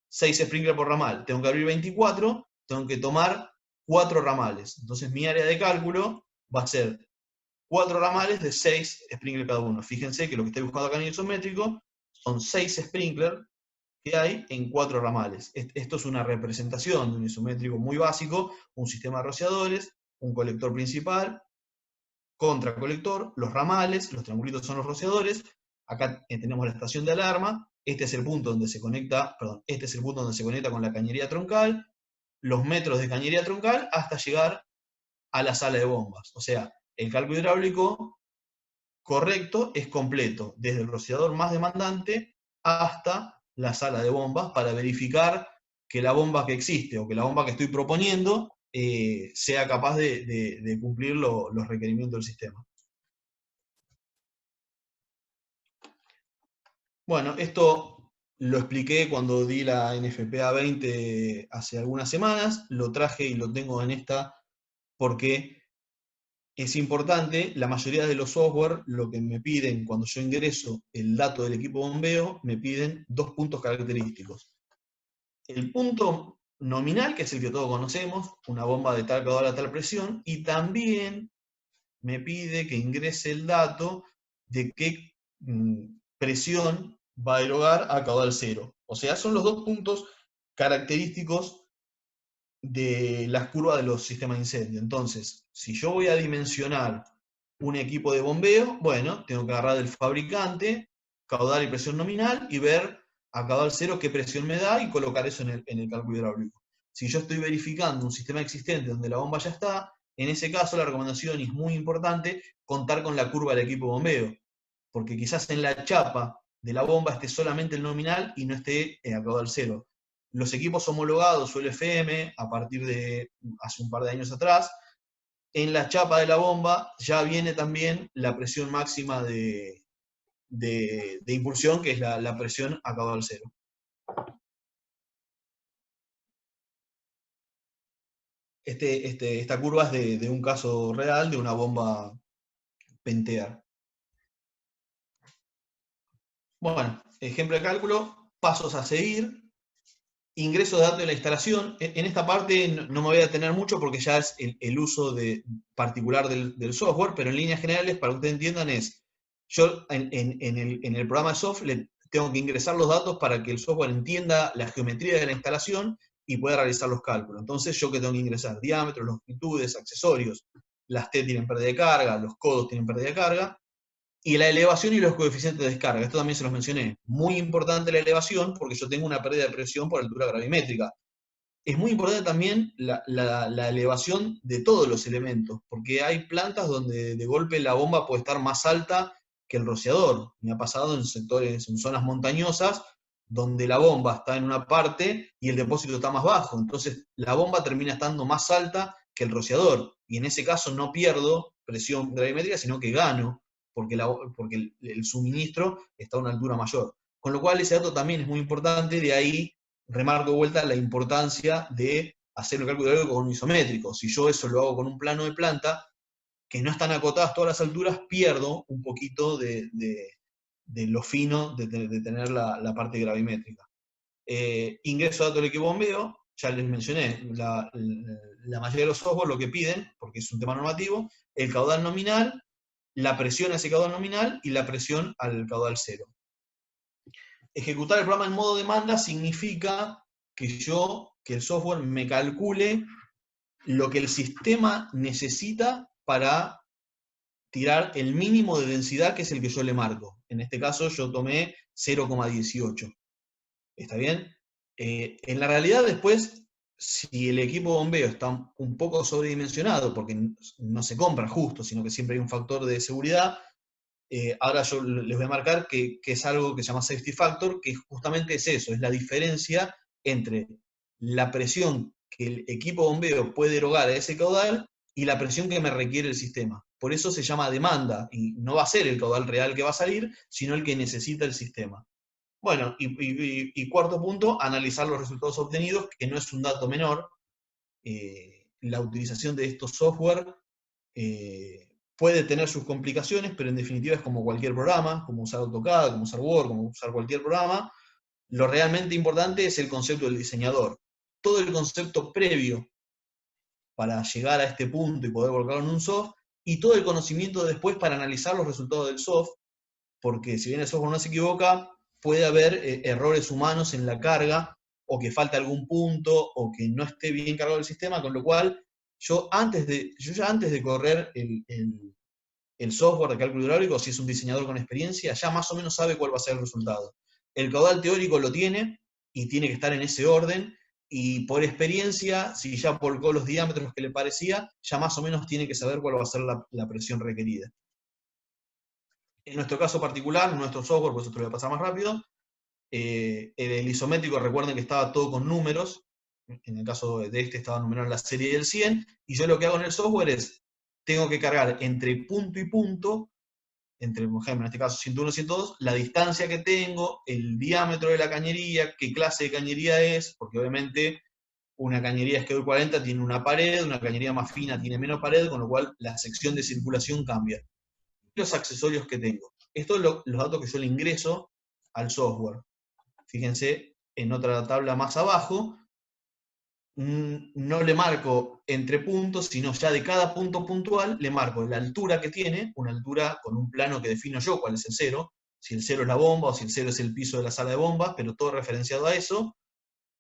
6 sprinkler por ramal, tengo que abrir 24, tengo que tomar 4 ramales. Entonces mi área de cálculo va a ser 4 ramales de 6 sprinkler cada uno. Fíjense que lo que estoy buscando acá en el isométrico son 6 sprinkler que hay en 4 ramales. Esto es una representación de un isométrico muy básico, un sistema de rociadores, un colector principal, contracolector, los ramales, los triangulitos son los rociadores, acá tenemos la estación de alarma, este es el punto donde se conecta, este es el punto donde se conecta con la cañería troncal, los metros de cañería troncal hasta llegar a la sala de bombas. O sea, el cálculo hidráulico correcto es completo, desde el rociador más demandante hasta la sala de bombas, para verificar que la bomba que existe o que la bomba que estoy proponiendo sea capaz de cumplir los requerimientos del sistema. Bueno, esto lo expliqué cuando di la NFPA 20 hace algunas semanas, lo traje y lo tengo en esta porque es importante. La mayoría de los software lo que me piden cuando yo ingreso el dato del equipo bombeo, me piden 2 puntos característicos. El punto nominal, que es el que todos conocemos, una bomba de tal caudal a tal presión, y también me pide que ingrese el dato de qué presión va a erogar a caudal cero. O sea, son los 2 puntos característicos de las curvas de los sistemas de incendio. Entonces, si yo voy a dimensionar un equipo de bombeo, bueno, tengo que agarrar del fabricante, caudal y presión nominal, y ver a caudal cero qué presión me da y colocar eso en el cálculo hidráulico. Si yo estoy verificando un sistema existente donde la bomba ya está, en ese caso la recomendación, y es muy importante, contar con la curva del equipo bombeo, porque quizás en la chapa de la bomba esté solamente el nominal y no esté a caudal cero. Los equipos homologados o el FM, a partir de hace un par de años atrás, en la chapa de la bomba ya viene también la presión máxima de impulsión, que es la presión a caudal cero. Esta curva es de un caso real, de una bomba Pentear. Bueno, ejemplo de cálculo, pasos a seguir. Ingreso de datos de la instalación. En esta parte no me voy a detener mucho porque ya es el uso particular del software, pero en líneas generales, para que ustedes entiendan, es, yo en el programa de software tengo que ingresar los datos para que el software entienda la geometría de la instalación y pueda realizar los cálculos. Entonces, yo que tengo que ingresar diámetros, longitudes, accesorios, las T tienen pérdida de carga, los codos tienen pérdida de carga, y la elevación y los coeficientes de descarga. Esto también se los mencioné. Muy importante la elevación porque yo tengo una pérdida de presión por altura gravimétrica. Es muy importante también la elevación de todos los elementos, porque hay plantas donde de golpe la bomba puede estar más alta que el rociador. Me ha pasado en sectores, en zonas montañosas, donde la bomba está en una parte y el depósito está más bajo. Entonces la bomba termina estando más alta que el rociador. Y en ese caso no pierdo presión gravimétrica, sino que gano, porque el suministro está a una altura mayor. Con lo cual ese dato también es muy importante, de ahí remarco de vuelta la importancia de hacer el cálculo hidráulico con un isométrico. Si yo eso lo hago con un plano de planta, que no están acotadas todas las alturas, pierdo un poquito de lo fino de tener la parte gravimétrica. Ingreso de datos del equipo bombeo, ya les mencioné, la mayoría de los software lo que piden, porque es un tema normativo, el caudal nominal, la presión a ese caudal nominal y la presión al caudal cero. Ejecutar el programa en modo demanda significa que el software me calcule lo que el sistema necesita para tirar el mínimo de densidad, que es el que yo le marco. En este caso yo tomé 0,18. ¿Está bien? En la realidad después, si el equipo bombeo está un poco sobredimensionado, porque no se compra justo, sino que siempre hay un factor de seguridad, ahora yo les voy a marcar que es algo que se llama safety factor, que justamente es eso, es la diferencia entre la presión que el equipo bombeo puede erogar a ese caudal y la presión que me requiere el sistema. Por eso se llama demanda, y no va a ser el caudal real que va a salir, sino el que necesita el sistema. Bueno, y cuarto punto, analizar los resultados obtenidos, que no es un dato menor. La utilización de estos software puede tener sus complicaciones, pero en definitiva es como cualquier programa, como usar AutoCAD, como usar Word, como usar cualquier programa. Lo realmente importante es el concepto del diseñador. Todo el concepto previo para llegar a este punto y poder colocarlo en un soft, y todo el conocimiento después para analizar los resultados del soft, porque si bien el software no se equivoca, puede haber errores humanos en la carga, o que falte algún punto, o que no esté bien cargado el sistema, con lo cual yo ya antes de correr el software de cálculo hidráulico, si es un diseñador con experiencia, ya más o menos sabe cuál va a ser el resultado. El caudal teórico lo tiene, y tiene que estar en ese orden, y por experiencia, si ya volcó los diámetros que le parecía, ya más o menos tiene que saber cuál va a ser la presión requerida. En nuestro caso particular, nuestro software, por eso te lo voy a pasar más rápido, El isométrico, recuerden que estaba todo con números, en el caso de este estaba numerado en la serie del 100, y yo lo que hago en el software es, tengo que cargar entre punto y punto, entre, por ejemplo, en este caso 101 y 102, la distancia que tengo, el diámetro de la cañería, qué clase de cañería es, porque obviamente una cañería Schedule 40 tiene una pared, una cañería más fina tiene menos pared, con lo cual la sección de circulación cambia. Los accesorios que tengo. Estos son los datos que yo le ingreso al software. Fíjense en otra tabla más abajo, no le marco entre puntos, sino ya de cada punto puntual le marco la altura que tiene, una altura con un plano que defino yo, cuál es el cero, si el cero es la bomba o si el cero es el piso de la sala de bombas, pero todo referenciado a eso.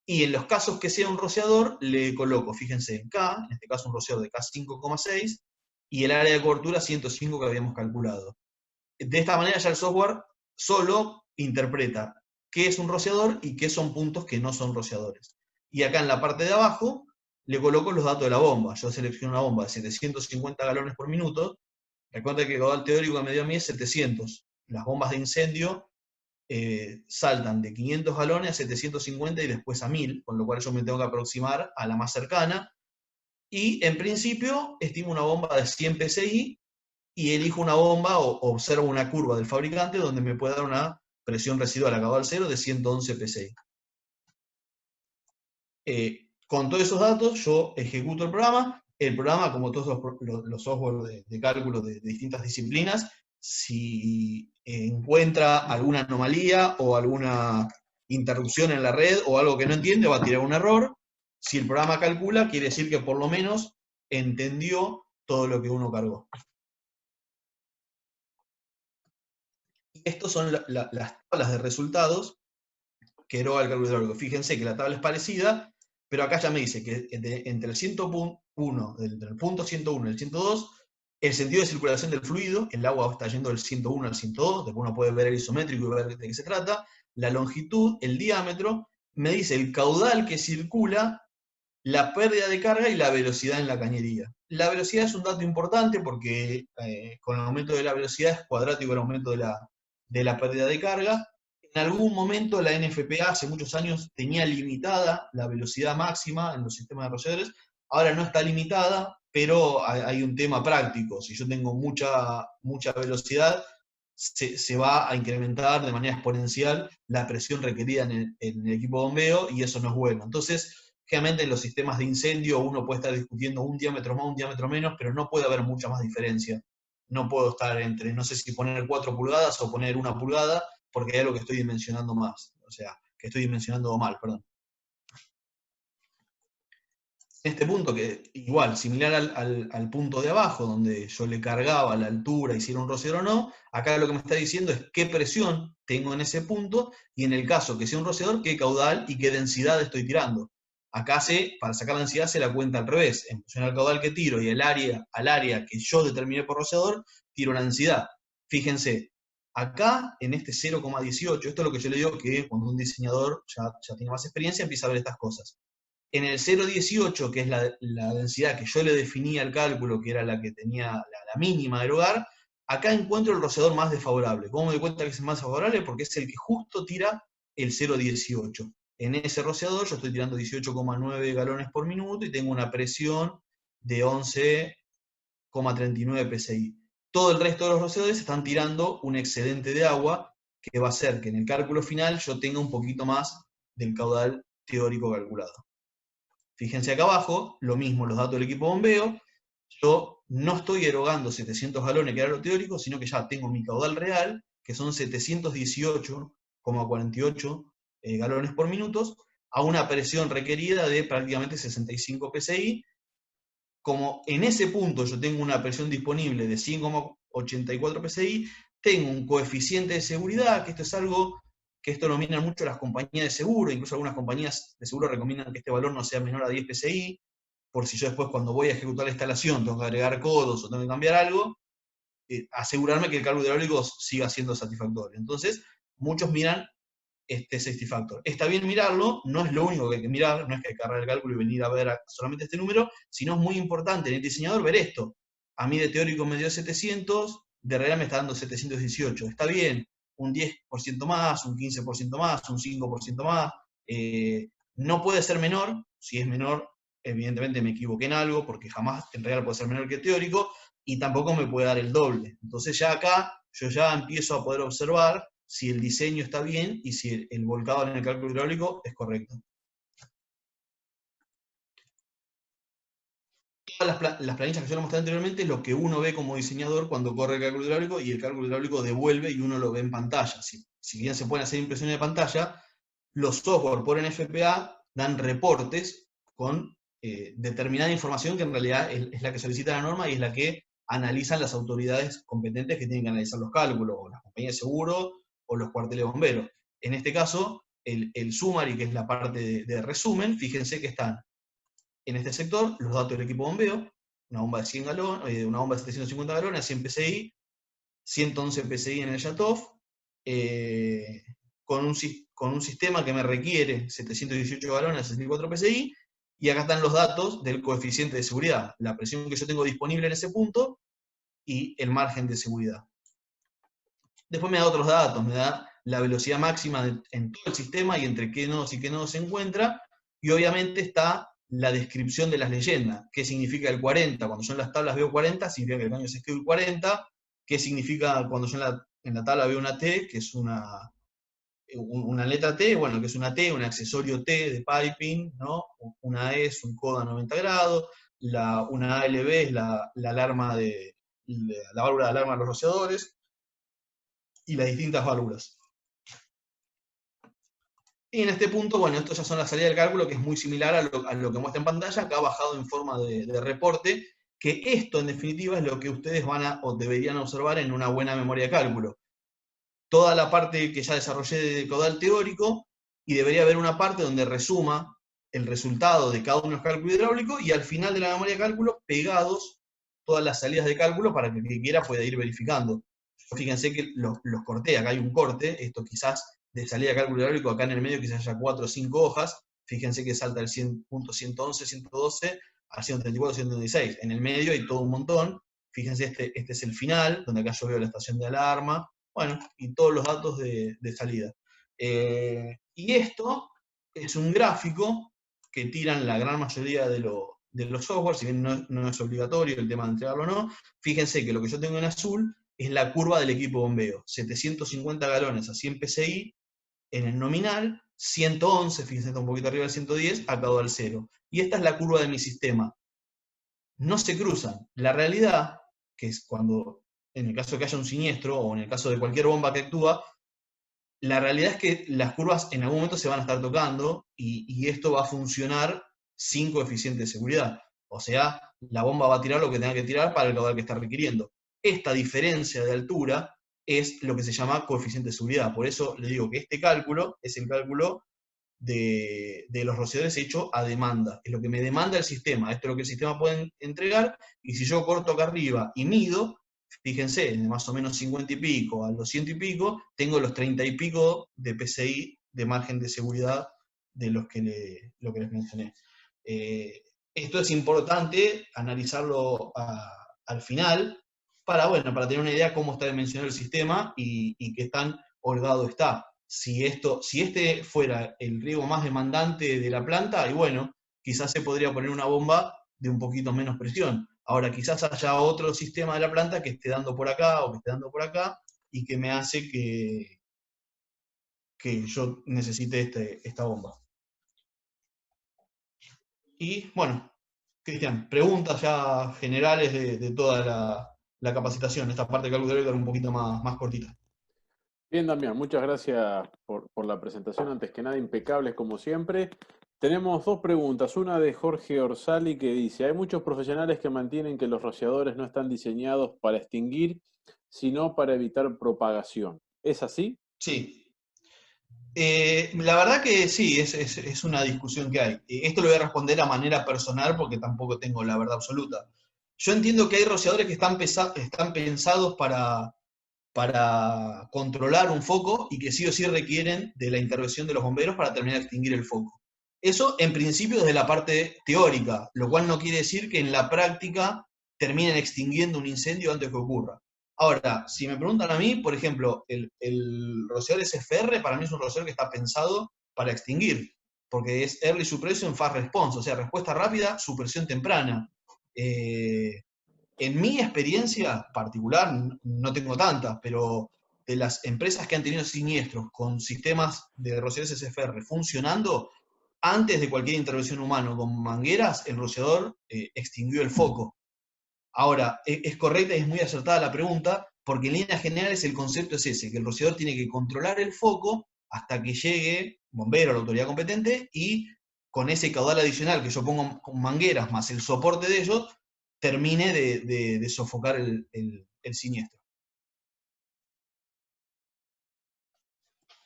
Y en los casos que sea un rociador, le coloco, fíjense, en K, en este caso un rociador de K5,6, y el área de cobertura 105 que habíamos calculado. De esta manera ya el software solo interpreta qué es un rociador y qué son puntos que no son rociadores. Y acá en la parte de abajo le coloco los datos de la bomba. Yo selecciono una bomba de 750 galones por minuto. Recuerda que el caudal teórico que me dio a mí es 700. Las bombas de incendio saltan de 500 galones a 750 y después a 1000, con lo cual yo me tengo que aproximar a la más cercana. Y en principio estimo una bomba de 100 psi y elijo una bomba o observo una curva del fabricante donde me puede dar una presión residual a caudal cero de 111 psi. Con todos esos datos yo ejecuto el programa. El programa, como todos los software de cálculo de distintas disciplinas, si encuentra alguna anomalía o alguna interrupción en la red o algo que no entiende, va a tirar un error. Si el programa calcula, quiere decir que por lo menos entendió todo lo que uno cargó. Estas son las tablas de resultados que eroga el cálculo hidráulico. Fíjense que la tabla es parecida, pero acá ya me dice que entre el 101, entre el punto 101 y el 102, el sentido de circulación del fluido, el agua está yendo del 101 al 102, después uno puede ver el isométrico y ver de qué se trata, la longitud, el diámetro, me dice el caudal que circula, la pérdida de carga y la velocidad en la cañería. La velocidad es un dato importante porque con el aumento de la velocidad es cuadrático el aumento de la pérdida de carga. En algún momento la NFPA hace muchos años tenía limitada la velocidad máxima en los sistemas de rociadores, ahora no está limitada, pero hay un tema práctico. Si yo tengo mucha velocidad, se va a incrementar de manera exponencial la presión requerida en el equipo de bombeo y eso no es bueno. Entonces, generalmente en los sistemas de incendio uno puede estar discutiendo un diámetro más, un diámetro menos, pero no puede haber mucha más diferencia. No puedo estar entre, no sé si poner 4 pulgadas o poner 1 pulgada, porque hay algo que estoy dimensionando más, o sea, que estoy dimensionando mal, perdón. Este punto, que igual, similar al punto de abajo, donde yo le cargaba la altura y si era un rociador o no, acá lo que me está diciendo es qué presión tengo en ese punto, y en el caso que sea un rociador, qué caudal y qué densidad estoy tirando. Acá para sacar la densidad se la cuenta al revés, en función al caudal que tiro y al área que yo determiné por rociador, tiro la densidad. Fíjense, acá en este 0,18, esto es lo que yo le digo que cuando un diseñador ya tiene más experiencia empieza a ver estas cosas. En el 0,18, que es la densidad que yo le definía al cálculo, que era la que tenía la mínima del hogar, acá encuentro el rociador más desfavorable. ¿Cómo me doy cuenta que es el más desfavorable? Porque es el que justo tira el 0,18. En ese rociador yo estoy tirando 18,9 galones por minuto y tengo una presión de 11,39 psi. Todo el resto de los rociadores están tirando un excedente de agua que va a hacer que en el cálculo final yo tenga un poquito más del caudal teórico calculado. Fíjense acá abajo, lo mismo los datos del equipo de bombeo, yo no estoy erogando 700 galones, que era lo teórico, sino que ya tengo mi caudal real, que son 718,48 galones por minuto, a una presión requerida de prácticamente 65 psi. Como en ese punto yo tengo una presión disponible de 100,84 psi, tengo un coeficiente de seguridad, que esto es algo que esto lo miran mucho las compañías de seguro, incluso algunas compañías de seguro recomiendan que este valor no sea menor a 10 psi, por si yo después cuando voy a ejecutar la instalación tengo que agregar codos o tengo que cambiar algo, asegurarme que el cálculo hidráulico siga siendo satisfactorio. Entonces, muchos miran este safety factor. Está bien mirarlo, no es lo único que hay que mirar, no es que hay que agarrar el cálculo y venir a ver solamente este número, sino es muy importante en el diseñador ver esto. A mí de teórico me dio 700, de real me está dando 718. Está bien, un 10% más, un 15% más, un 5% más. No puede ser menor. Si es menor, evidentemente me equivoqué en algo, porque jamás en real puede ser menor que el teórico, y tampoco me puede dar el doble. Entonces ya acá yo ya empiezo a poder observar si el diseño está bien y si el volcado en el cálculo hidráulico es correcto. Todas las planillas que yo le mostré anteriormente es lo que uno ve como diseñador cuando corre el cálculo hidráulico, y el cálculo hidráulico devuelve y uno lo ve en pantalla. Si bien se pueden hacer impresiones de pantalla, los software por NFPA dan reportes con determinada información que en realidad es la que solicita la norma y es la que analizan las autoridades competentes que tienen que analizar los cálculos, o las compañías de seguro o los cuarteles de bomberos. En este caso, el summary, que es la parte de resumen, fíjense que están en este sector los datos del equipo de bombeo: una bomba de 100 galones, una bomba de 750 galones, 100 PSI, 111 PSI en el Yatov, con un sistema que me requiere 718 galones, 64 PSI, y acá están los datos del coeficiente de seguridad, la presión que yo tengo disponible en ese punto y el margen de seguridad. Después me da otros datos, me da la velocidad máxima en todo el sistema y entre qué nodos y qué nodos se encuentra, y obviamente está la descripción de las leyendas. ¿Qué significa el 40? Cuando yo en las tablas veo 40, significa que el caño se schedule 40. ¿Qué significa cuando yo en la tabla veo una T, que es una letra T? Bueno, que es una T, un accesorio T de piping, ¿no? Una E es un coda a 90 grados, una ALB es la alarma la válvula de alarma de los rociadores, y las distintas válvulas. Y en este punto, bueno, esto ya son las salidas del cálculo, que es muy similar a lo que muestra en pantalla, acá bajado en forma de reporte, que esto en definitiva es lo que ustedes van a o deberían observar en una buena memoria de cálculo. Toda la parte que ya desarrollé de caudal teórico, y debería haber una parte donde resuma el resultado de cada uno de los cálculos hidráulicos, y al final de la memoria de cálculo pegados todas las salidas de cálculo para que el que quiera pueda ir verificando. Fíjense que los corté, acá hay un corte, esto quizás de salida de cálculo hidráulico, acá en el medio quizás haya 4 o 5 hojas, fíjense que salta el 100.111, 112, al 134, 136, en el medio hay todo un montón. Fíjense, este es el final, donde acá yo veo la estación de alarma, bueno, y todos los datos de salida. Y esto es un gráfico que tiran la gran mayoría de los software, si bien no es obligatorio el tema de entregarlo o no. Fíjense que lo que yo tengo en azul es la curva del equipo de bombeo: 750 galones a 100 PSI en el nominal, 111, fíjense, está un poquito arriba del 110, a caudal cero. Y esta es la curva de mi sistema. No se cruzan. La realidad, que es cuando, en el caso de que haya un siniestro, o en el caso de cualquier bomba que actúa, la realidad es que las curvas en algún momento se van a estar tocando, y esto va a funcionar sin coeficiente de seguridad. O sea, la bomba va a tirar lo que tenga que tirar para el caudal que está requiriendo. Esta diferencia de altura es lo que se llama coeficiente de seguridad. Por eso le digo que este cálculo es el cálculo de los rociadores hecho a demanda. Es lo que me demanda el sistema. Esto es lo que el sistema puede entregar, y si yo corto acá arriba y mido, fíjense, de más o menos 50 y pico a los 100 y pico, tengo los 30 y pico de PSI de margen de seguridad de lo que les mencioné. Esto es importante analizarlo al final, para tener una idea de cómo está dimensionado el sistema y qué tan holgado está. Si este fuera el riego más demandante de la planta, y bueno, quizás se podría poner una bomba de un poquito menos presión. Ahora, quizás haya otro sistema de la planta que esté dando por acá o que esté dando por acá, y que me hace que yo necesite esta bomba. Y bueno, Cristian, preguntas ya generales de toda la capacitación. Esta parte de cálculo hidráulico era un poquito más cortita. Bien, Damián, muchas gracias por la presentación. Antes que nada, impecables como siempre. Tenemos dos preguntas. Una de Jorge Orsali, que dice: hay muchos profesionales que mantienen que los rociadores no están diseñados para extinguir, sino para evitar propagación. ¿Es así? Sí. La verdad que sí, es una discusión que hay. Esto lo voy a responder a manera personal porque tampoco tengo la verdad absoluta. Yo entiendo que hay rociadores que están pensados para controlar un foco, y que sí o sí requieren de la intervención de los bomberos para terminar de extinguir el foco. Eso en principio desde la parte teórica, lo cual no quiere decir que en la práctica terminen extinguiendo un incendio antes que ocurra. Ahora, si me preguntan a mí, por ejemplo, el rociador SFR para mí es un rociador que está pensado para extinguir, porque es Early Suppression Fast Response, o sea, respuesta rápida, supresión temprana. Eh, en mi experiencia particular, no tengo tantas, pero de las empresas que han tenido siniestros con sistemas de rociadores SFR funcionando, antes de cualquier intervención humana con mangueras, el rociador extinguió el foco. Ahora, es correcta y es muy acertada la pregunta, porque en líneas generales el concepto es ese, que el rociador tiene que controlar el foco hasta que llegue bombero o la autoridad competente y con ese caudal adicional que yo pongo con mangueras más el soporte de ellos, termine de sofocar el siniestro.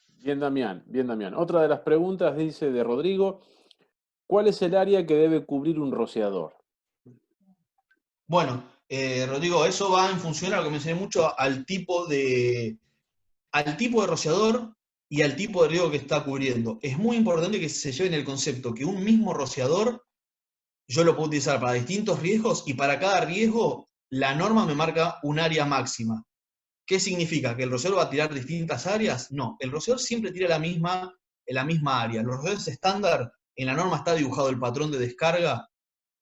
Bien, Damián, bien, Damián. Otra de las preguntas dice de Rodrigo, ¿cuál es el área que debe cubrir un rociador? Bueno, Rodrigo, eso va en función a lo que mencioné mucho, al tipo de rociador y al tipo de riego que está cubriendo. Es muy importante que se lleven el concepto que un mismo rociador yo lo puedo utilizar para distintos riesgos y para cada riesgo la norma me marca un área máxima. ¿Qué significa? ¿Que el rociador va a tirar distintas áreas? No, el rociador siempre tira en la misma área. Los rociadores estándar, en la norma está dibujado el patrón de descarga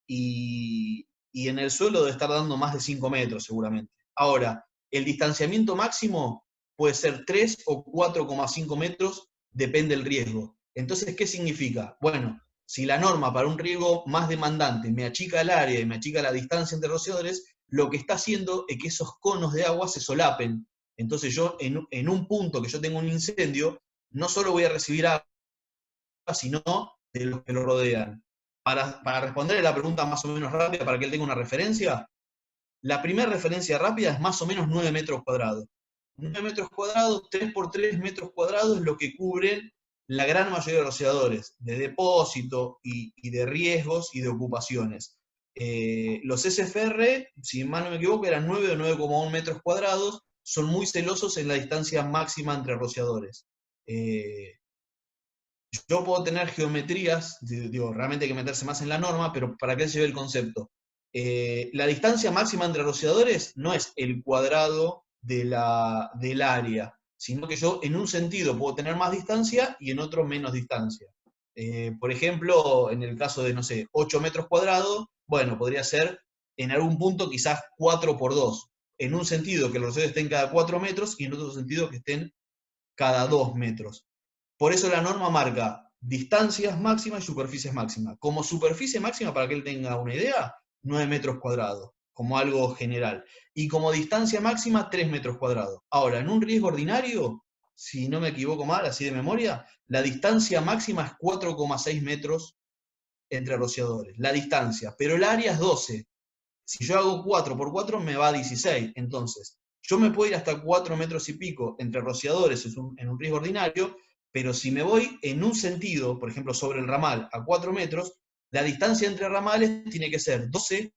y en el suelo debe estar dando más de 5 metros seguramente. Ahora, el distanciamiento máximo puede ser 3 o 4,5 metros, depende del riesgo. Entonces, ¿qué significa? Bueno, si la norma para un riesgo más demandante me achica el área y me achica la distancia entre rociadores, lo que está haciendo es que esos conos de agua se solapen. Entonces yo en un punto que yo tengo un incendio, no solo voy a recibir agua, sino de los que lo rodean. Para responder la pregunta más o menos rápida, para que él tenga una referencia, la primera referencia rápida es más o menos 9 metros cuadrados. 9 metros cuadrados, 3 por 3 metros cuadrados es lo que cubren la gran mayoría de rociadores, de depósito y de riesgos y de ocupaciones. Los SFR, si mal no me equivoco, eran 9 o 9,1 metros cuadrados, son muy celosos en la distancia máxima entre rociadores. Eh, yo puedo tener geometrías, digo, realmente hay que meterse más en la norma, pero para que se lleve el concepto. La distancia máxima entre rociadores no es el cuadrado del área, sino que yo en un sentido puedo tener más distancia y en otro menos distancia. Por ejemplo, en el caso de, no sé, 8 metros cuadrados, bueno, podría ser en algún punto quizás 4 por 2. En un sentido que los rociadores estén cada 4 metros y en otro sentido que estén cada 2 metros. Por eso la norma marca distancias máximas y superficies máximas. Como superficie máxima, para que él tenga una idea, 9 metros cuadrados, como algo general. Y como distancia máxima, 3 metros cuadrados. Ahora, en un riesgo ordinario, si no me equivoco mal, así de memoria, la distancia máxima es 4,6 metros entre rociadores. La distancia, pero el área es 12. Si yo hago 4 por 4 me va a 16. Entonces, yo me puedo ir hasta 4 metros y pico entre rociadores en un riesgo ordinario, pero si me voy en un sentido, por ejemplo, sobre el ramal a 4 metros, la distancia entre ramales tiene que ser 12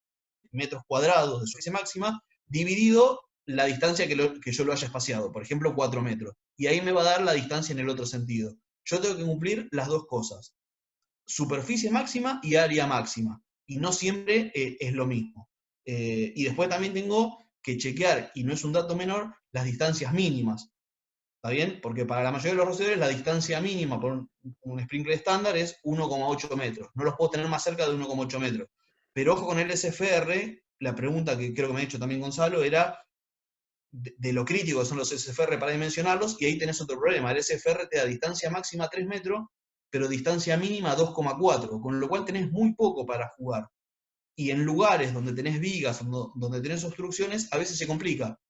metros cuadrados de superficie máxima, dividido la distancia que yo lo haya espaciado, por ejemplo, 4 metros. Y ahí me va a dar la distancia en el otro sentido. Yo tengo que cumplir las dos cosas, superficie máxima y área máxima. Y no siempre es lo mismo. Y después también tengo que chequear, y no es un dato menor, las distancias mínimas. ¿Está bien? Porque para la mayoría de los rociadores la distancia mínima por un sprinkler estándar es 1,8 metros. No los puedo tener más cerca de 1,8 metros. Pero ojo con el SFR, la pregunta que creo que me ha hecho también Gonzalo era de lo crítico que son los SFR para dimensionarlos, y ahí tenés otro problema. El SFR te da distancia máxima 3 metros, pero distancia mínima 2,4, con lo cual tenés muy poco para jugar. Y en lugares donde tenés vigas, donde tenés obstrucciones, a veces se complica,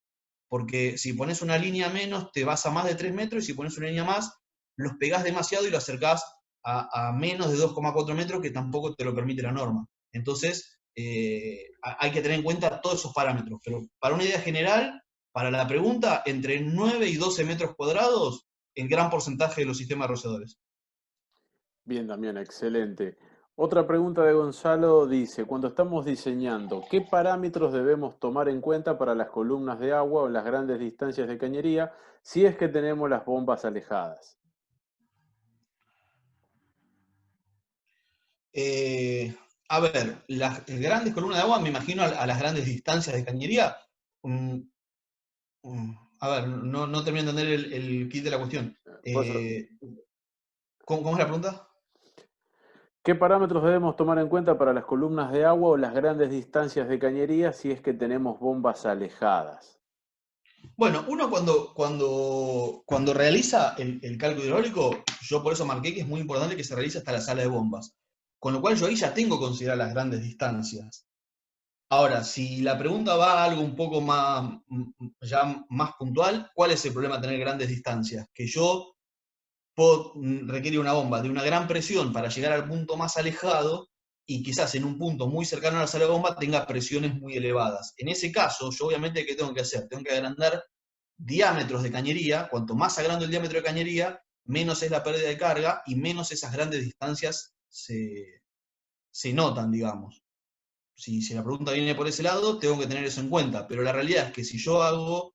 porque si pones una línea menos, te vas a más de 3 metros, y si pones una línea más, los pegás demasiado y lo acercás a menos de 2,4 metros, que tampoco te lo permite la norma. Entonces, hay que tener en cuenta todos esos parámetros. Pero para una idea general, para la pregunta, entre 9 y 12 metros cuadrados, el gran porcentaje de los sistemas rociadores. Bien, Damián, excelente. Otra pregunta de Gonzalo dice, cuando estamos diseñando, ¿qué parámetros debemos tomar en cuenta para las columnas de agua o las grandes distancias de cañería si es que tenemos las bombas alejadas? A ver, las grandes columnas de agua, me imagino a las grandes distancias de cañería. A ver, no termino de entender el kit de la cuestión. Pues, ¿Cómo es la pregunta? ¿qué parámetros debemos tomar en cuenta para las columnas de agua o las grandes distancias de cañería si es que tenemos bombas alejadas? Bueno, uno cuando realiza el cálculo hidráulico, yo por eso marqué que es muy importante que se realice hasta la sala de bombas. Con lo cual yo ahí ya tengo que considerar las grandes distancias. Ahora, si la pregunta va a algo un poco más, ya más puntual, ¿cuál es el problema de tener grandes distancias? Que yo puedo requerir una bomba de una gran presión para llegar al punto más alejado y quizás en un punto muy cercano a la sala de bomba tenga presiones muy elevadas. En ese caso, yo obviamente, ¿qué tengo que hacer? Tengo que agrandar diámetros de cañería. Cuanto más agrando el diámetro de cañería, menos es la pérdida de carga y menos esas grandes distancias se notan, digamos. Si la pregunta viene por ese lado, tengo que tener eso en cuenta, pero la realidad es que si yo hago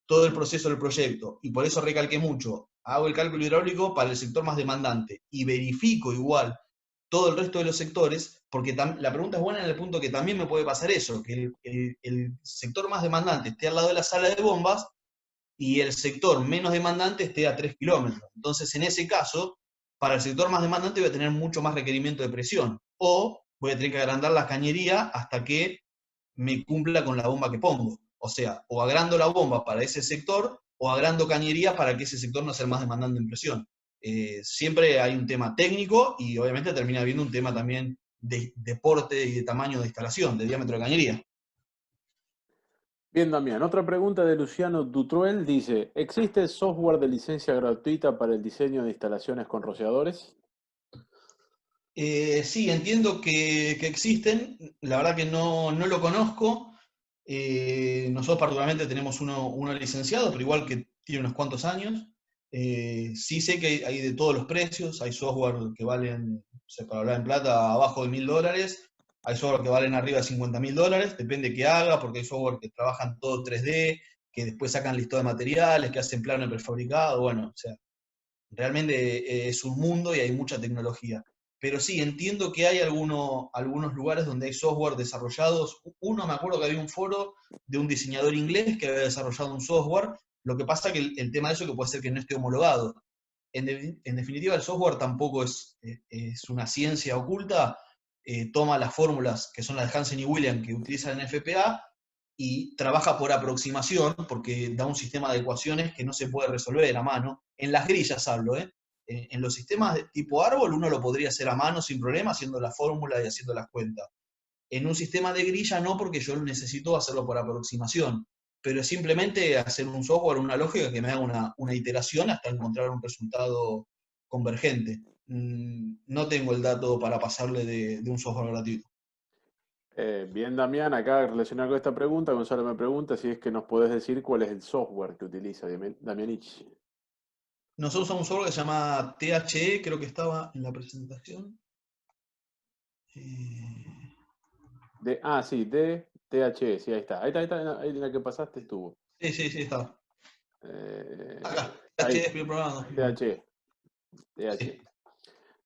todo el proceso del proyecto, y por eso recalqué mucho, hago el cálculo hidráulico para el sector más demandante y verifico igual todo el resto de los sectores, porque la pregunta es buena en el punto que también me puede pasar eso, que el sector más demandante esté al lado de la sala de bombas y el sector menos demandante esté a 3 kilómetros. Entonces, en ese caso, para el sector más demandante voy a tener mucho más requerimiento de presión, o voy a tener que agrandar la cañería hasta que me cumpla con la bomba que pongo. O sea, o agrando la bomba para ese sector, o agrando cañería para que ese sector no sea el más demandante en presión. Siempre hay un tema técnico y obviamente termina habiendo un tema también de porte y de tamaño de instalación, de diámetro de cañería. Bien, Damián. Otra pregunta de Luciano Dutruel dice, ¿existe software de licencia gratuita para el diseño de instalaciones con rociadores? Sí, entiendo que existen, la verdad que no lo conozco. Nosotros particularmente tenemos uno licenciado, pero igual que tiene unos cuantos años. Sí sé que hay de todos los precios, hay software que valen, para hablar en plata, abajo de $1000, hay software que valen arriba de $50.000, depende de qué haga, porque hay software que trabajan todo 3D, que después sacan listado de materiales, que hacen plano prefabricado, bueno, o sea, realmente es un mundo y hay mucha tecnología. Pero sí, entiendo que hay algunos lugares donde hay software desarrollados. Uno, me acuerdo que había un foro de un diseñador inglés que había desarrollado un software. Lo que pasa que el tema de eso que puede ser que no esté homologado. En definitiva, el software tampoco es una ciencia oculta. Toma las fórmulas que son las de Hansen y Williams que utilizan en FPA y trabaja por aproximación, porque da un sistema de ecuaciones que no se puede resolver a mano. En las grillas hablo, ¿eh? En los sistemas de tipo árbol uno lo podría hacer a mano sin problema, haciendo la fórmula y haciendo las cuentas. En un sistema de grilla no, porque yo necesito hacerlo por aproximación, pero es simplemente hacer un software, una lógica que me haga una iteración hasta encontrar un resultado convergente. No tengo el dato para pasarle de un software gratuito. Bien, Damián, acá relacionado con esta pregunta, Gonzalo me pregunta si es que nos podés decir cuál es el software que utiliza Damianich. Nosotros usamos un software que se llama THE, creo que estaba en la presentación. Eh, Sí, de THE, sí, ahí está. Ahí está, ahí en la que pasaste estuvo. sí, estaba. Acá, THE Ahí, estoy probando. THE, Sí. THE.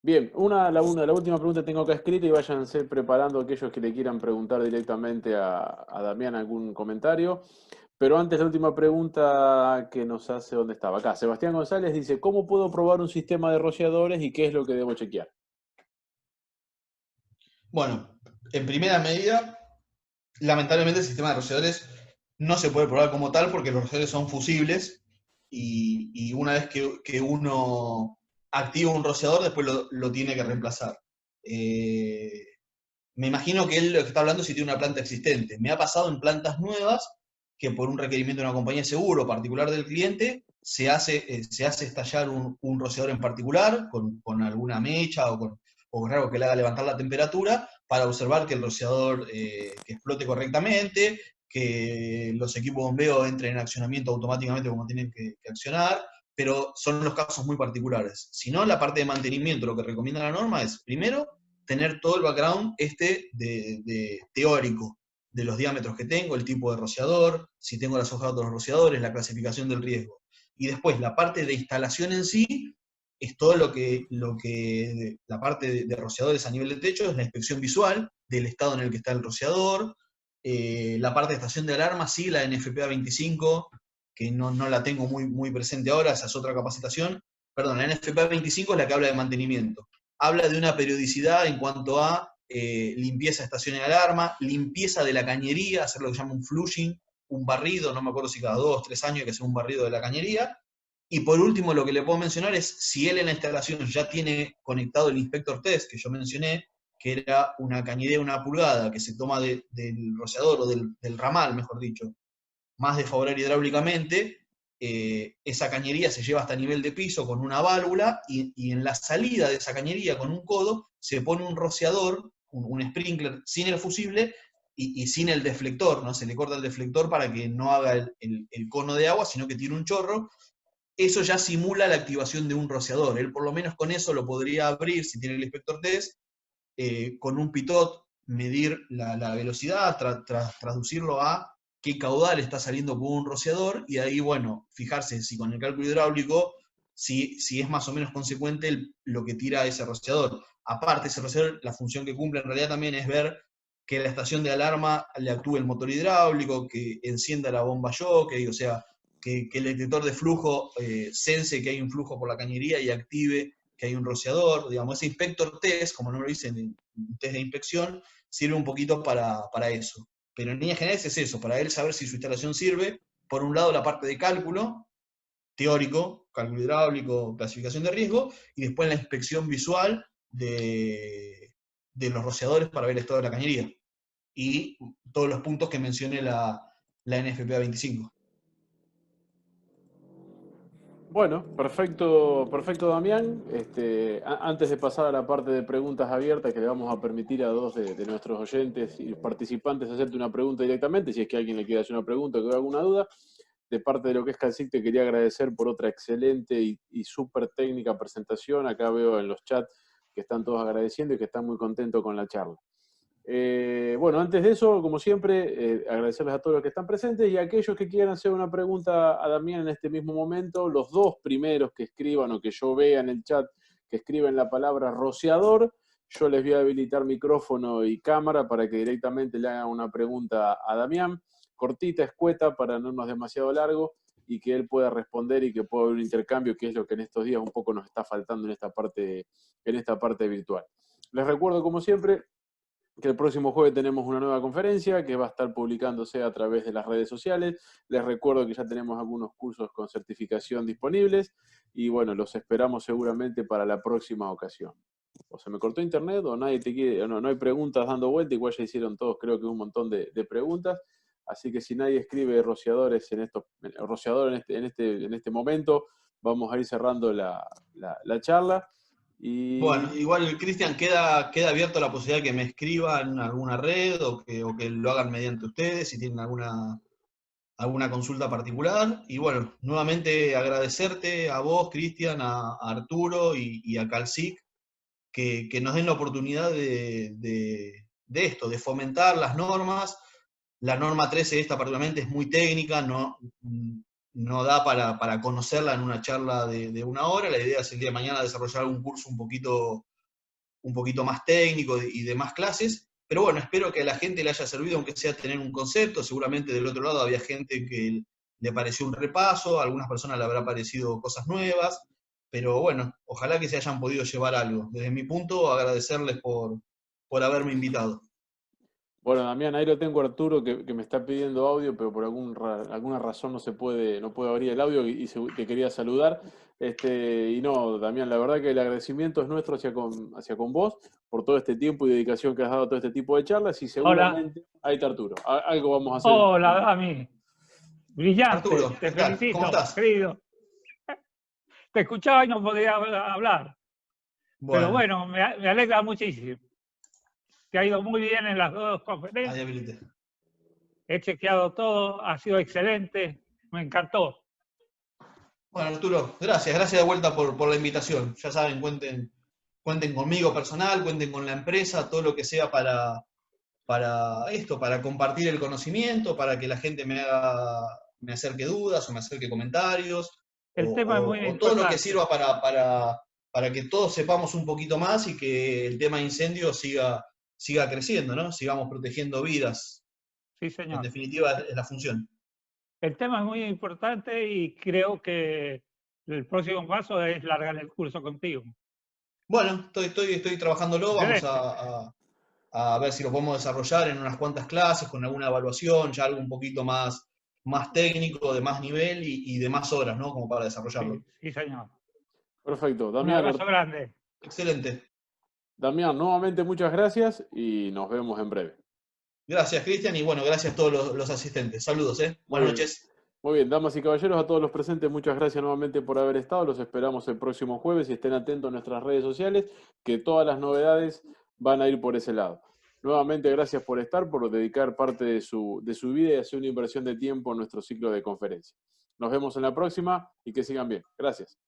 Bien, la última pregunta tengo acá escrita y váyanse preparando aquellos que le quieran preguntar directamente a Damián algún comentario. Pero antes, la última pregunta que nos hace, ¿dónde estaba? Acá, Sebastián González dice, ¿cómo puedo probar un sistema de rociadores y qué es lo que debo chequear? Bueno, en primera medida, lamentablemente el sistema de rociadores no se puede probar como tal porque los rociadores son fusibles y una vez que uno activa un rociador, después lo tiene que reemplazar. Me imagino que él lo que está hablando es si tiene una planta existente. Me ha pasado en plantas nuevas que por un requerimiento de una compañía de seguro particular del cliente se hace estallar un rociador en particular con alguna mecha o con algo que le haga levantar la temperatura para observar que el rociador que explote correctamente, que los equipos de bombeo entren en accionamiento automáticamente como tienen que accionar, pero son los casos muy particulares. Si no, la parte de mantenimiento, lo que recomienda la norma es, primero, tener todo el background de teórico, de los diámetros que tengo, el tipo de rociador, si tengo las hojas de los rociadores, la clasificación del riesgo. Y después, la parte de instalación en sí, es todo la parte de rociadores a nivel de techo, es la inspección visual del estado en el que está el rociador, la parte de estación de alarma, sí, la NFPA 25, que no la tengo muy presente ahora, esa es otra capacitación. Perdón, la NFPA 25 es la que habla de mantenimiento. Habla de una periodicidad en cuanto a limpieza de estación de alarma, limpieza de la cañería, hacer lo que se llama un flushing, un barrido, no me acuerdo si cada 2 o 3 años hay que hacer un barrido de la cañería. Y por último, lo que le puedo mencionar es si él en la instalación ya tiene conectado el inspector test que yo mencioné, que era una cañería de 1 pulgada que se toma del rociador o del ramal, mejor dicho, más desfavorar hidráulicamente, esa cañería se lleva hasta nivel de piso con una válvula y en la salida de esa cañería con un codo se pone un rociador, un sprinkler sin el fusible y sin el deflector, ¿no? Se le corta el deflector para que no haga el cono de agua, sino que tire un chorro. Eso ya simula la activación de un rociador. Él por lo menos con eso lo podría abrir si tiene el inspector test, con un pitot medir la velocidad, traducirlo a qué caudal está saliendo por un rociador, y ahí, bueno, fijarse si con el cálculo hidráulico, si es más o menos consecuente lo que tira ese rociador. Aparte, ese rociador, la función que cumple en realidad también es ver que la estación de alarma le actúe el motor hidráulico, que encienda la bomba jockey, o sea, que el detector de flujo sense que hay un flujo por la cañería y active que hay un rociador. Digamos, ese inspector test, como no lo dicen en test de inspección, sirve un poquito para eso. Pero en líneas generales es eso, para él saber si su instalación sirve, por un lado la parte de cálculo, teórico, cálculo hidráulico, clasificación de riesgo, y después la inspección visual de los rociadores para ver el estado de la cañería. Y todos los puntos que mencioné la NFPA 25. Bueno, perfecto, perfecto, Damián. Antes de pasar a la parte de preguntas abiertas, que le vamos a permitir a 2 de nuestros oyentes y participantes hacerte una pregunta directamente, si es que alguien le quiere hacer una pregunta o que haya alguna duda, de parte de lo que es Calcic, te quería agradecer por otra excelente y súper técnica presentación. Acá veo en los chats que están todos agradeciendo y que están muy contentos con la charla. Bueno, antes de eso, como siempre, agradecerles a todos los que están presentes y a aquellos que quieran hacer una pregunta a Damián en este mismo momento, los 2 primeros que escriban o que yo vea en el chat, que escriben la palabra rociador, yo les voy a habilitar micrófono y cámara para que directamente le hagan una pregunta a Damián, cortita, escueta, para no irnos demasiado largo y que él pueda responder y que pueda haber un intercambio, que es lo que en estos días un poco nos está faltando en esta parte virtual. Les recuerdo, como siempre, que el próximo jueves tenemos una nueva conferencia que va a estar publicándose a través de las redes sociales. Les recuerdo que ya tenemos algunos cursos con certificación disponibles y bueno, los esperamos seguramente para la próxima ocasión. O se me cortó internet o nadie te quiere, o no hay preguntas dando vuelta, igual ya hicieron todos, creo que un montón de preguntas. Así que si nadie escribe rociadores en este momento, vamos a ir cerrando la charla. Bueno, Y igual, Cristian, queda abierto la posibilidad que me escriban en alguna red o que lo hagan mediante ustedes si tienen alguna consulta particular. Y bueno, nuevamente agradecerte a vos, Cristian, a Arturo y a Calcic, que nos den la oportunidad de esto, de fomentar las normas. La norma 13 esta particularmente es muy técnica, no da para conocerla en una charla de 1 hora. La idea es el día de mañana desarrollar algún curso un poquito más técnico y de más clases, pero bueno, espero que a la gente le haya servido, aunque sea tener un concepto. Seguramente del otro lado había gente que le pareció un repaso, a algunas personas le habrá parecido cosas nuevas, pero bueno, ojalá que se hayan podido llevar algo. Desde mi punto, agradecerles por haberme invitado. bueno, Damián, ahí lo tengo Arturo que me está pidiendo audio, pero por alguna razón no puede abrir el audio y te quería saludar. Y no, Damián, la verdad que el agradecimiento es nuestro hacia con vos por todo este tiempo y dedicación que has dado a todo este tipo de charlas y Hola, seguramente, ahí está Arturo, algo vamos a hacer. hola, Dami. Brillante, Arturo, te ¿qué tal? ¿Cómo felicito, estás? querido. Te escuchaba y no podía hablar, pero Bueno, bueno, me alegra muchísimo. Te ha ido muy bien en las 2 ahí conferencias, habilité. he chequeado todo, ha sido excelente, me encantó. Bueno, Arturo, gracias de vuelta por la invitación. Ya saben, cuenten conmigo personal, cuenten con la empresa, todo lo que sea para esto, para compartir el conocimiento, para que la gente me acerque dudas o me acerque comentarios, El tema es muy o todo lo que importante, sirva para que todos sepamos un poquito más y que el tema de incendios siga creciendo, ¿no? Sigamos protegiendo vidas, sí que en señor. definitiva es la función. El tema es muy importante y creo que el próximo paso es largar el curso contigo. Bueno, estoy trabajándolo, vamos Excelente. a ver si lo podemos desarrollar en unas cuantas clases, con alguna evaluación, ya algo un poquito más técnico, de más nivel y de más horas, ¿no? Como para desarrollarlo. Sí, sí, señor. Perfecto. Un abrazo grande. Excelente. Damián, nuevamente muchas gracias y nos vemos en breve. Gracias, Cristian, y bueno, gracias a todos los asistentes. Saludos, ¿eh? Muy Buenas bien. noches. Muy bien, damas y caballeros, a todos los presentes, muchas gracias nuevamente por haber estado. Los esperamos el próximo jueves y estén atentos a nuestras redes sociales, que todas las novedades van a ir por ese lado. Nuevamente, gracias por estar, por dedicar parte de su vida y hacer una inversión de tiempo en nuestro ciclo de conferencias. Nos vemos en la próxima y que sigan bien. Gracias.